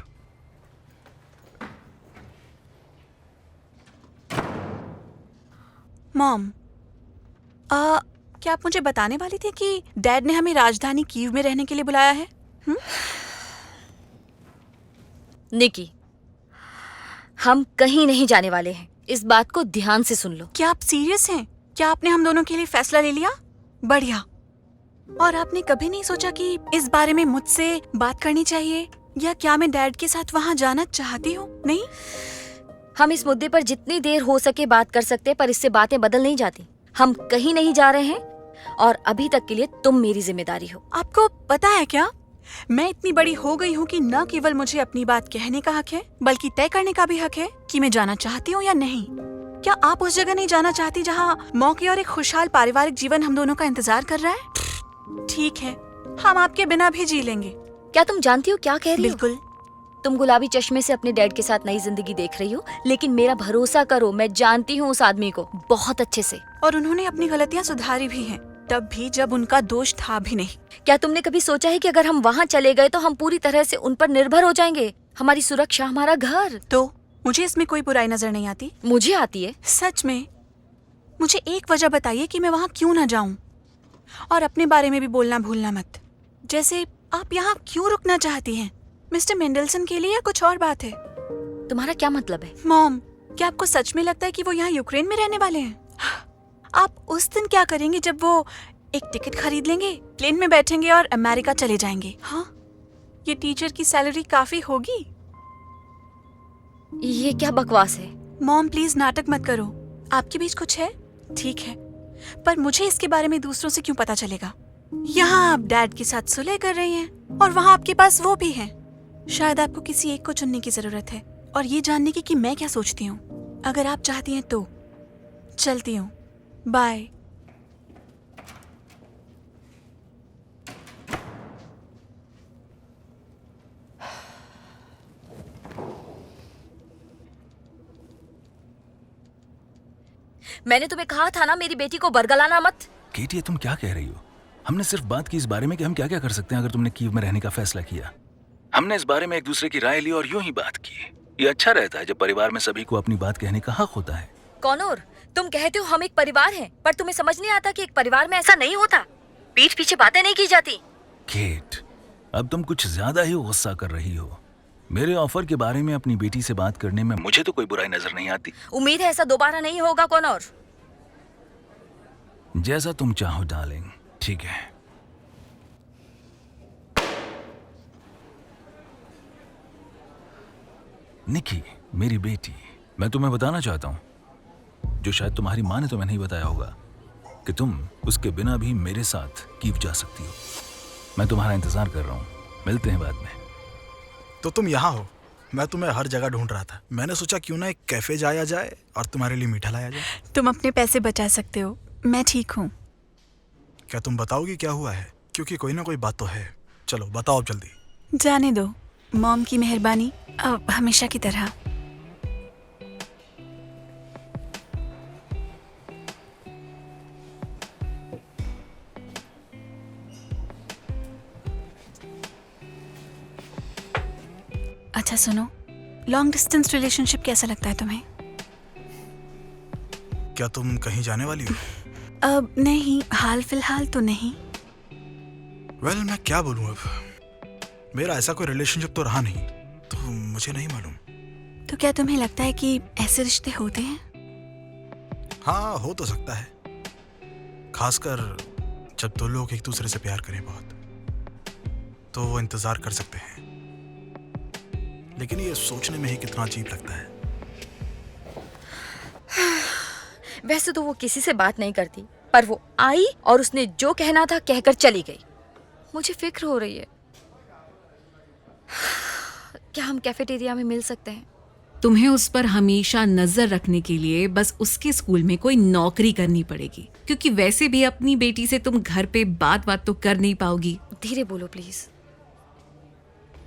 मॉम, क्या आप मुझे बताने वाली थी कि डैड ने हमें राजधानी कीव में रहने के लिए बुलाया है? निकी, हम कहीं नहीं जाने वाले हैं। इस बात को ध्यान से सुन लो। क्या आप सीरियस हैं? क्या आपने हम दोनों के लिए फैसला ले लिया? बढ़िया। और आपने कभी नहीं सोचा कि इस बारे में मुझसे बात करनी चाहिए, या क्या मैं डैड के साथ वहाँ जाना चाहती हूँ? नहीं? हम इस मुद्दे पर जितनी देर हो सके बात कर सकते हैं, पर इससे बातें बदल नहीं जाती। हम कहीं नहीं जा रहे हैं और अभी तक के लिए तुम मेरी जिम्मेदारी हो। आपको पता है क्या, मैं इतनी बड़ी हो गई हूँ कि न केवल मुझे अपनी बात कहने का हक है, बल्कि तय करने का भी हक है कि मैं जाना चाहती हूँ या नहीं। क्या आप उस जगह नहीं जाना चाहती जहाँ मौके और एक खुशहाल पारिवारिक जीवन हम दोनों का इंतजार कर रहा है? ठीक है, हम आपके बिना भी जी लेंगे। क्या तुम जानती हो क्या कह रही हो? बिल्कुल। तुम गुलाबी चश्मे से अपने डैड के साथ नई जिंदगी देख रही हो, लेकिन मेरा भरोसा करो, मैं जानती हूँ उस आदमी को बहुत अच्छे से। और उन्होंने अपनी गलतियाँ सुधारी भी हैं, तब भी जब उनका दोष था भी नहीं। क्या तुमने कभी सोचा है कि अगर हम वहाँ चले गए तो हम पूरी तरह से उन पर निर्भर हो जाएंगे? हमारी सुरक्षा, हमारा घर। तो मुझे इसमें कोई बुराई नजर नहीं आती। मुझे आती है। सच में? मुझे एक वजह बताइए कि मैं वहाँ क्यों ना जाऊं। और अपने बारे में भी बोलना भूलना मत। जैसे आप यहाँ क्यों रुकना चाहती हैं? मिस्टर मेंडलसन के लिए या कुछ और बात है? तुम्हारा क्या मतलब है? मॉम, क्या आपको सच में लगता है कि वो यहाँ यूक्रेन में रहने वाले हैं? आप उस दिन क्या करेंगे जब वो एक टिकट खरीद लेंगे, प्लेन में बैठेंगे और अमेरिका चले जाएंगे? हाँ, ये टीचर की सैलरी काफी होगी। ये क्या बकवास है? मॉम, प्लीज नाटक मत करो। आपके बीच कुछ है? ठीक है, पर मुझे इसके बारे में दूसरों से क्यों पता चलेगा? यहाँ आप डैड के साथ सुलह कर रही हैं और वहाँ आपके पास वो भी है। शायद आपको किसी एक को चुनने की जरूरत है और ये जानने की कि मैं क्या सोचती हूँ। अगर आप चाहती हैं तो चलती हूँ। बाय। मैंने तुम्हें कहा था ना, मेरी बेटी को बरगलाना मत। केटी, तुम क्या कह रही हो? हमने सिर्फ बात की इस बारे में कि हम क्या क्या कर सकते हैं अगर तुमने कीव में रहने का फैसला किया। हमने इस बारे में एक दूसरे की राय ली और यूं ही बात की। ये अच्छा रहता है जब परिवार में सभी को अपनी बात कहने का हक होता है। कॉनोर, तुम कहते हो हम एक परिवार हैं, पर तुम्हें समझ नहीं आता कि एक परिवार में ऐसा नहीं होता। पीठ पीछे बातें नहीं की जाती। केट, अब तुम कुछ ज्यादा ही गुस्सा कर रही हो। मेरे ऑफर के बारे में अपनी बेटी से बात करने में मुझे तो कोई बुराई नजर नहीं आती। उम्मीद है ऐसा दोबारा नहीं होगा कॉनोर। जैसा तुम चाहो डार्लिंग, ठीक है। निकी, मेरी बेटी, मैं तुम्हें बताना चाहता हूं जो शायद तुम्हारी माँ ने तुम्हें नहीं बताया होगा, कि तुम उसके बिना भी मेरे साथ कीव जा सकती हो। मैं तुम्हारा इंतजार कर रहा हूं। मिलते हैं बाद में। तो तुम यहाँ हो? मैं तुम्हें हर जगह ढूंढ रहा था। मैंने सोचा क्यों ना एक कैफे जाया जाए और तुम्हारे लिए मीठा लाया जाए। तुम अपने पैसे बचा सकते हो, मैं ठीक हूँ। क्या तुम बताओगी क्या हुआ है? क्योंकि कोई ना कोई बात तो है। चलो बताओ जल्दी। जाने दो, मॉम की मेहरबानी हमेशा की तरह। अच्छा सुनो, लॉन्ग डिस्टेंस रिलेशनशिप कैसा लगता है तुम्हें? क्या तुम कहीं जाने वाली हो? अब नहीं, हाल फिलहाल तो नहीं। वेल, मैं क्या बोलूं अब, मेरा ऐसा कोई रिलेशनशिप तो रहा नहीं, तो मुझे नहीं मालूम। तो क्या तुम्हें लगता है कि ऐसे रिश्ते होते हैं? हाँ, हो तो सकता है, खासकर जब दो लोग एक दूसरे से प्यार करें बहुत, तो वो इंतजार कर सकते हैं। लेकिन ये सोचने में ही कितना अजीब लगता है। वैसे तो वो किसी से बात नहीं करती, पर वो आई और उसने जो कहना था कहकर चली गई। मुझे फिक्र हो रही है। क्या हम कैफेटेरिया में मिल सकते हैं? तुम्हें उस पर हमेशा नजर रखने के लिए बस उसके स्कूल में कोई नौकरी करनी पड़ेगी, क्योंकि वैसे भी अपनी बेटी से तुम घर पे बात तो कर नहीं पाओगी। धीरे बोलो प्लीज।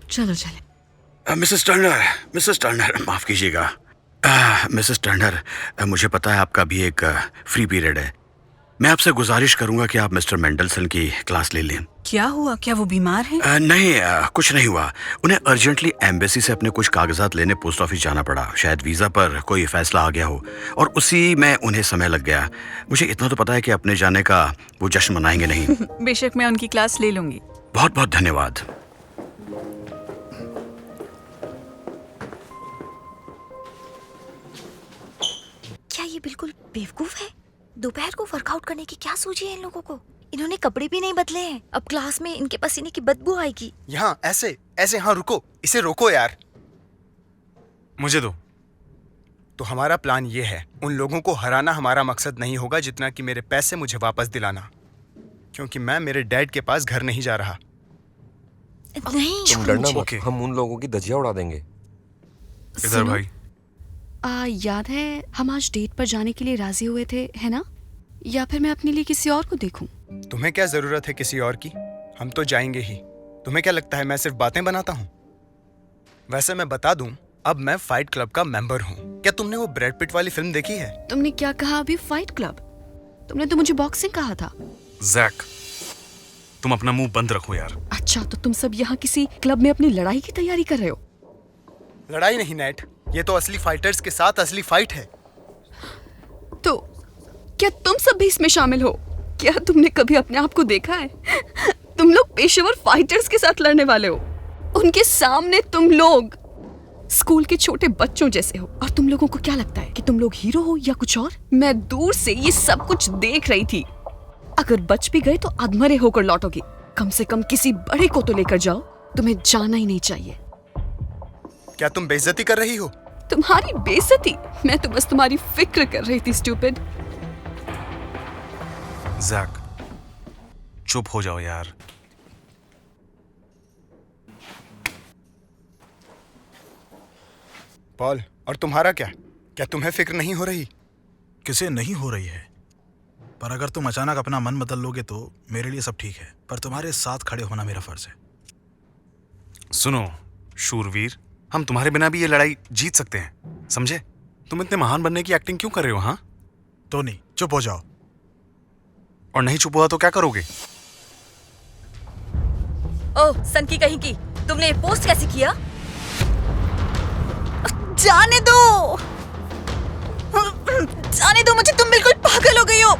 चलो चले। मिसेस टर्नर, माफ कीजिएगा। मिसेस टर्नर, मुझे पता है आपका भी एक फ्री पीरियड है। मैं आपसे गुजारिश करूंगा कि आप मिस्टर मेंडलसन की क्लास ले लें। क्या हुआ? क्या वो बीमार है? नहीं, कुछ नहीं हुआ। उन्हें अर्जेंटली एम्बेसी से अपने कुछ कागजात लेने पोस्ट ऑफिस जाना पड़ा। शायद वीजा पर कोई फैसला आ गया हो और उसी में उन्हें समय लग गया। मुझे इतना तो पता है कि अपने जाने का वो जश्न मनाएंगे नहीं। बेशक, मैं उनकी क्लास ले लूंगी। बहुत बहुत धन्यवाद। क्या ये बिल्कुल बेवकूफ है? दोपहर को वर्कआउट करने की क्या सूझी है इन लोगों को? इन्होंने कपड़े भी नहीं बदले हैं। अब क्लास में इनके पसीने की बदबू आएगी। यहाँ ऐसे ऐसे, हाँ रुको, इसे रोको यार। मुझे दो। तो हमारा प्लान ये है, उन लोगों को हराना हमारा मकसद नहीं होगा जितना कि मेरे पैसे मुझे वापस दिलाना, क्योंकि मैं मेरे डैड के पास घर नहीं जा रहा। नहीं, तुम डरना मत, हम उन लोगों की धज्जियां उड़ा देंगे। इधर भाई। याद है हम आज डेट पर जाने के लिए राजी हुए थे, है ना? या फिर मैं अपने लिए किसी और को देखूं? तुम्हें क्या जरूरत है किसी और की? हम तो जाएंगे ही। तुम्हें क्या लगता है मैं सिर्फ बातें बनाता हूँ? वैसे मैं बता दूं, अब मैं फाइट क्लब का मेंबर हूँ। क्या तुमने वो ब्रैड पिट वाली फिल्म देखी है? तुमने क्या कहा अभी? Fight club? तुमने तो मुझे बॉक्सिंग कहा था। जैक, तुम अपना मुंह बंद रखो यार। अच्छा, तो तुम सब यहाँ किसी क्लब में अपनी लड़ाई की तैयारी कर रहे हो? लड़ाई नहीं नेट, ये तो असली फाइटर्स के साथ असली फाइट है। तो क्या तुम सब भी इसमें शामिल हो? क्या तुमने कभी अपने आप को देखा है? तुम लोग पेशेवर फाइटर्स के साथ लड़ने वाले हो। उनके सामने तुम लोग स्कूल के छोटे बच्चों जैसे हो। और तुम लोगों को क्या लगता है कि तुम लोग हीरो हो या कुछ और? मैं दूर से ये सब कुछ देख रही थी। अगर बच भी गए तो अधमरे होकर लौटोगे। कम से कम किसी बड़े को तो लेकर जाओ। तुम्हें जाना ही नहीं चाहिए। क्या तुम बेइज्जती कर रही हो? तुम्हारी बेइज्जती? मैं तो बस तुम्हारी फिक्र कर रही थी, स्टूपिड। जैक, चुप हो जाओ यार। पॉल, और तुम्हारा क्या? क्या तुम्हें फिक्र नहीं हो रही? किसे नहीं हो रही है, पर अगर तुम अचानक अपना मन बदल लोगे तो मेरे लिए सब ठीक है, पर तुम्हारे साथ खड़े होना मेरा फर्ज है। सुनो शूरवीर, हम तुम्हारे बिना भी ये लड़ाई जीत सकते हैं, समझे? तुम इतने महान बनने की एक्टिंग क्यों कर रहे हो? हाँ टोनी, चुप हो जाओ। और नहीं चुप हुआ तो क्या करोगे? ओह सन की कहीं की, तुमने ये पोस्ट कैसे किया? जाने दो, जाने दो मुझे, तुम बिल्कुल पागल हो गई हो।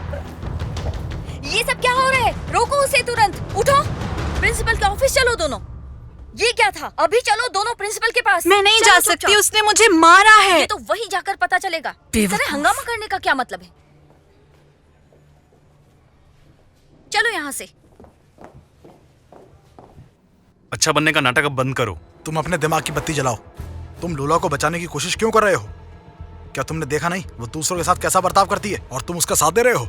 ये सब क्या हो रहा है? रोको उसे तुरंत, उठो, प्रिंसिपल के ऑफिस चलो दोनों। ये क्या था? अभी चलो दोनों प्रिंसिपल के पास। मैं नहीं जा सकती, उसने मुझे मारा है। ये तो वही जाकर पता चलेगा। इस तरह हंगामा करने का क्या मतलब है? चलो यहाँ से। अच्छा बनने का नाटक अब बंद करो। तुम अपने दिमाग की बत्ती जलाओ। तुम लोला को बचाने की कोशिश क्यों कर रहे हो? क्या तुमने देखा नहीं वो दूसरों के साथ कैसा बर्ताव करती है और तुम उसका साथ दे रहे हो?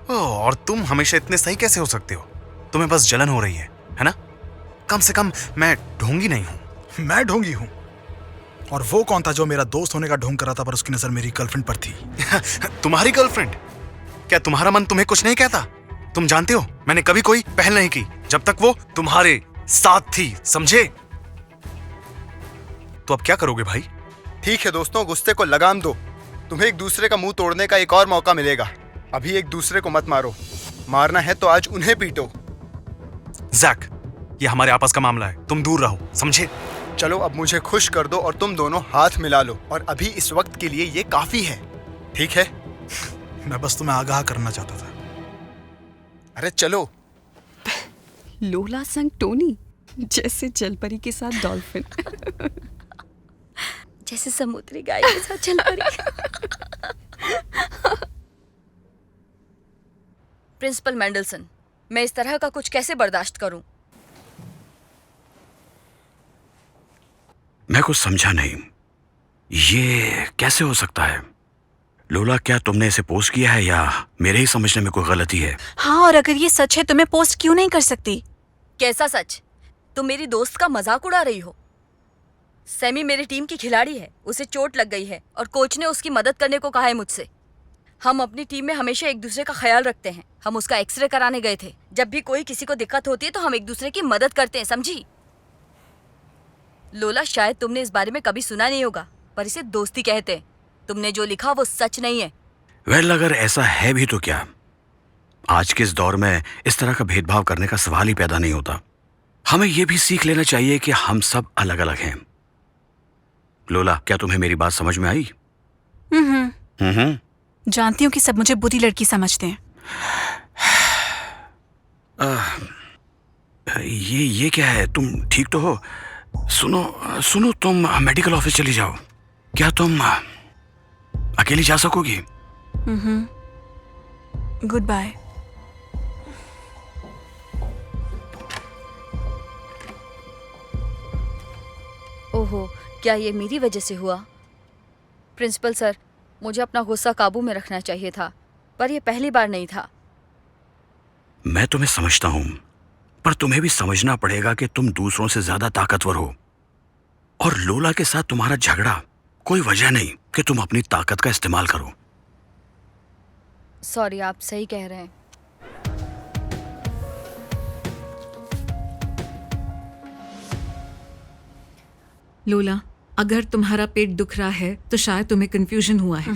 और तुम हमेशा इतने सही कैसे हो सकते हो? तुम्हें बस जलन हो रही है ना? कम से कम मैं ढोंगी नहीं हूं। मैं ढोंगी हूं? और वो कौन था जो मेरा दोस्त होने का ढोंग कर रहा था पर उसकी नजर मेरी गर्लफ्रेंड पर थी? तुम्हारी गर्लफ्रेंड? क्या तुम्हारा मन तुम्हें कुछ नहीं कहता? तुम जानते हो मैंने कभी कोई पहल नहीं की जब तक वो तुम्हारे साथ थी, समझे? तो अब क्या करोगे भाई? ठीक है दोस्तों, गुस्से को लगाम दो। तुम्हें एक दूसरे का मुंह तोड़ने का एक और मौका मिलेगा। अभी एक दूसरे को मत मारो। मारना है तो आज उन्हें पीटो। जैक, ये हमारे आपस का मामला है, तुम दूर रहो, समझे? चलो अब मुझे खुश कर दो और तुम दोनों हाथ मिला लो, और अभी इस वक्त के लिए ये काफी है, ठीक है? मैं बस तुम्हें आगाह करना चाहता था। अरे चलो। लोला संग टोनी, जैसे जलपरी के साथ डॉल्फिन। जैसे समुद्री गाय के साथ चल पड़ी। प्रिंसिपल मेंडलसन, मैं इस तरह का कुछ कैसे बर्दाश्त करूं? मैं कुछ समझा नहीं, ये कैसे हो सकता है? लोला, क्या तुमने इसे पोस्ट किया है या मेरे ही समझने में कोई गलती है? हाँ, और अगर ये सच है तो मैं पोस्ट क्यों नहीं कर सकती? कैसा सच? तुम मेरी दोस्त का मजाक उड़ा रही हो। सैमी मेरी टीम की खिलाड़ी है, उसे चोट लग गई है और कोच ने उसकी मदद करने को कहा है मुझसे। हम अपनी टीम में हमेशा एक दूसरे का ख्याल रखते हैं। हम उसका एक्सरे कराने गए थे। जब भी कोई किसी को दिक्कत होती है तो हम एक दूसरे की मदद करते हैं, समझी? लोला, शायद तुमने इस बारे में कभी सुना नहीं होगा, पर इसे दोस्ती कहते हैं। तुमने जो लिखा वो सच नहीं है। वेल, अगर ऐसा है भी तो क्या? आज के इस दौर में इस तरह का भेदभाव करने का सवाल ही पैदा नहीं होता। हमें यह भी सीख लेना चाहिए कि हम सब अलग अलग हैं। लोला, क्या तुम्हें मेरी बात समझ में आई? जानती हूँ कि सब मुझे बुरी लड़की समझते हैं। ये क्या है? तुम ठीक तो हो? सुनो, तुम मेडिकल ऑफिस चली जाओ। क्या तुम अकेली जा सकोगी? Good bye. ओहो, क्या ये मेरी वजह से हुआ? प्रिंसिपल सर, मुझे अपना गुस्सा काबू में रखना चाहिए था, पर यह पहली बार नहीं था। मैं तुम्हें समझता हूं, पर तुम्हें भी समझना पड़ेगा कि तुम दूसरों से ज्यादा ताकतवर हो, और लोला के साथ तुम्हारा झगड़ा कोई वजह नहीं कि तुम अपनी ताकत का इस्तेमाल करो। सॉरी, आप सही कह रहे हैं। लोला, अगर तुम्हारा पेट दुख रहा है तो शायद तुम्हें कंफ्यूजन हुआ है।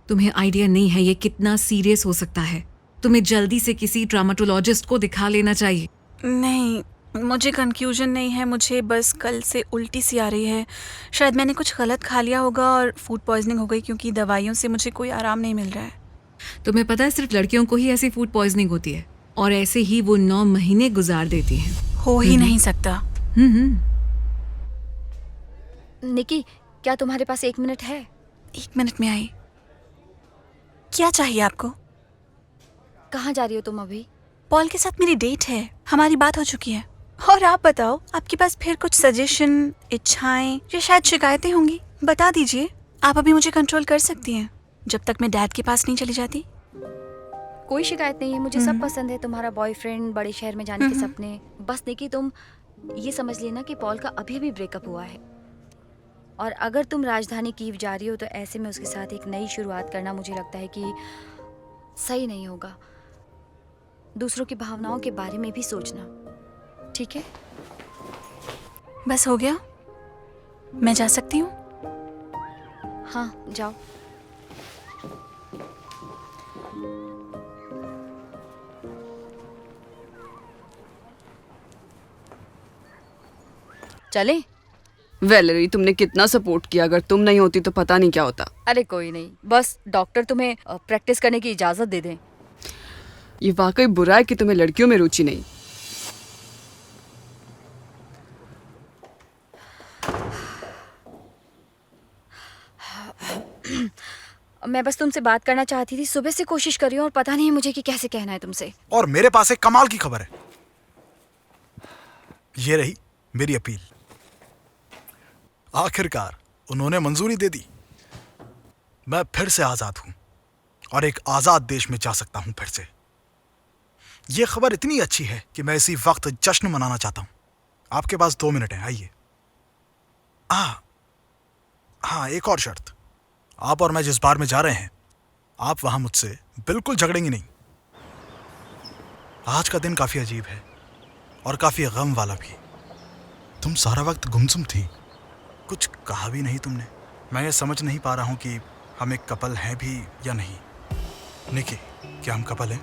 तुम्हें आइडिया नहीं है ये कितना सीरियस हो सकता है। तुम्हें जल्दी से किसी ट्रामाटोलॉजिस्ट को दिखा लेना चाहिए। नहीं, मुझे कंफ्यूजन नहीं है, मुझे बस कल से उल्टी सी आ रही है। शायद मैंने कुछ गलत खा लिया होगा और फूड पॉइजनिंग हो गई, क्योंकि दवाइयों से मुझे कोई आराम नहीं मिल रहा है। तुम्हें पता है सिर्फ लड़कियों को ही ऐसी फूड पॉइजनिंग होती है, और ऐसे ही वो 9 महीने गुजार देती हैं। हो ही नहीं सकता। निकी, क्या तुम्हारे पास 1 मिनट है? 1 मिनट में आई। क्या चाहिए आपको? कहाँ जा रही हो तुम अभी? पॉल के साथ मेरी डेट है, हमारी बात हो चुकी है। और आप बताओ, आपके पास फिर कुछ सजेशन, इच्छाएं या शायद शिकायतें होंगी? बता दीजिए। आप अभी मुझे कंट्रोल कर सकती हैं जब तक मैं डैड के पास नहीं चली जाती। कोई शिकायत नहीं है, मुझे सब पसंद है। तुम्हारा बॉयफ्रेंड, बड़े शहर में जाने के सपने। बस निकी, तुम ये समझ लेना कि पॉल का अभी अभी ब्रेकअप हुआ है, और अगर तुम राजधानी कीव जा रही हो तो ऐसे में उसके साथ एक नई शुरुआत करना मुझे लगता है कि सही नहीं होगा। दूसरों की भावनाओं के बारे में भी सोचना, ठीक है? बस हो गया? मैं जा सकती हूँ? हाँ, जाओ। चले? वैलेरी, तुमने कितना सपोर्ट किया। अगर तुम नहीं होती तो पता नहीं क्या होता। अरे कोई नहीं, बस डॉक्टर तुम्हें प्रैक्टिस करने की इजाजत दे दें। ये वाकई बुरा है कि तुम्हें लड़कियों में रुचि नहीं। मैं बस तुमसे बात करना चाहती थी। सुबह से कोशिश कर रही हूँ और पता नहीं मुझे कि कैसे कहना है तुमसे। और मेरे पास एक कमाल की खबर है। ये रही मेरी अपील। आखिरकार उन्होंने मंजूरी दे दी। मैं फिर से आजाद हूं और एक आजाद देश में जा सकता हूं फिर से। यह खबर इतनी अच्छी है कि मैं इसी वक्त जश्न मनाना चाहता हूं। आपके पास 2 मिनट हैं, आइए। हाँ, एक और शर्त। आप और मैं जिस बार में जा रहे हैं, आप वहां मुझसे बिल्कुल झगड़ेंगी नहीं। आज का दिन काफी अजीब है और काफी गम वाला भी। तुम सारा वक्त गुमसुम थी, कुछ कहा भी नहीं तुमने। मैं ये समझ नहीं पा रहा हूं कि हम एक कपल हैं भी या नहीं। निकी, क्या हम कपल हैं?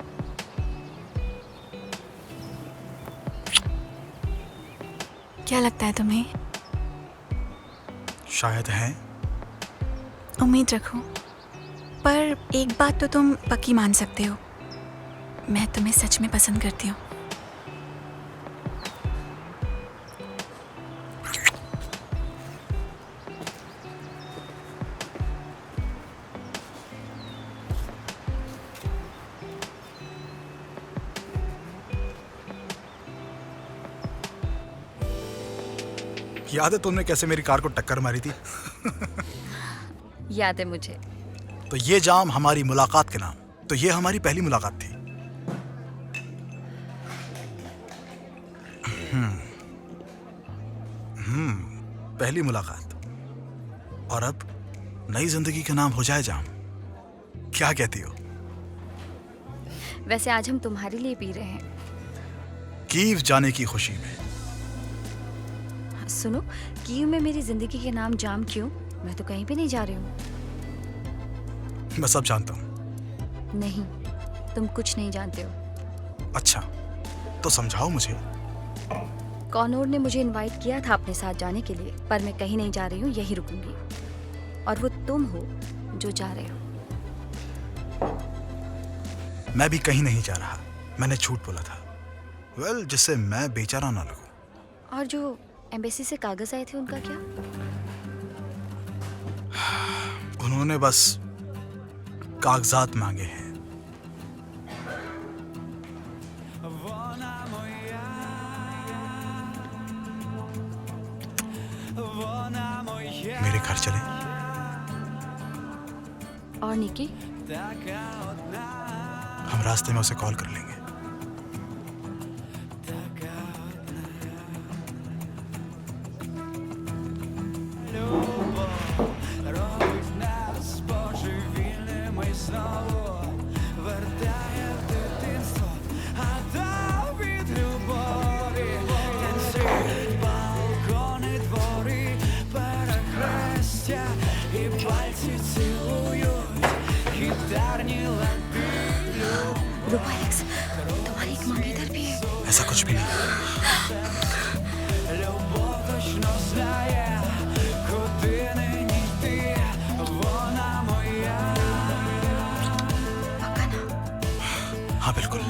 क्या लगता है तुम्हें? शायद हैं। उम्मीद रखो, पर एक बात तो तुम पक्की मान सकते हो, मैं तुम्हें सच में पसंद करती हूँ। याद है तुमने कैसे मेरी कार को टक्कर मारी थी? याद है मुझे। तो ये जाम हमारी मुलाकात के नाम, तो ये हमारी पहली मुलाकात थी। पहली मुलाकात, और अब नई जिंदगी का नाम हो जाए जाम। क्या कहती हो? वैसे आज हम तुम्हारे लिए पी रहे हैं। कीव जाने की खुशी में। सुनो, कीव में मेरी जिंदगी के नाम जाम क्यों? मैं तो कहीं भी नहीं जा रही हूँ। मैं सब जानता हूँ। नहीं, तुम कुछ नहीं जानते हो। अच्छा, तो समझाओ मुझे। कॉनोर ने मुझे इनवाइट किया था अपने साथ जाने के लिए, पर मैं कहीं नहीं जा रही हूँ, यहीं रुकूंगी। और वो तुम हो जो जा रहे हो। मैं भी कहीं नहीं जा रहा, मैंने झूठ बोला था। वेल, जिससे मैं बेचारा ना लगूं। और जो एम्बेसी से कागज आए थे उनका क्या? उन्होंने बस कागजात मांगे हैं। मेरे घर चले। और निकी? हम रास्ते में उसे कॉल कर लेंगे। रुको एलेक्स, तुम्हारी एक मंगेतर भी है। ऐसा कुछ भी नहीं। पक्का ना? हाँ बिल्कुल।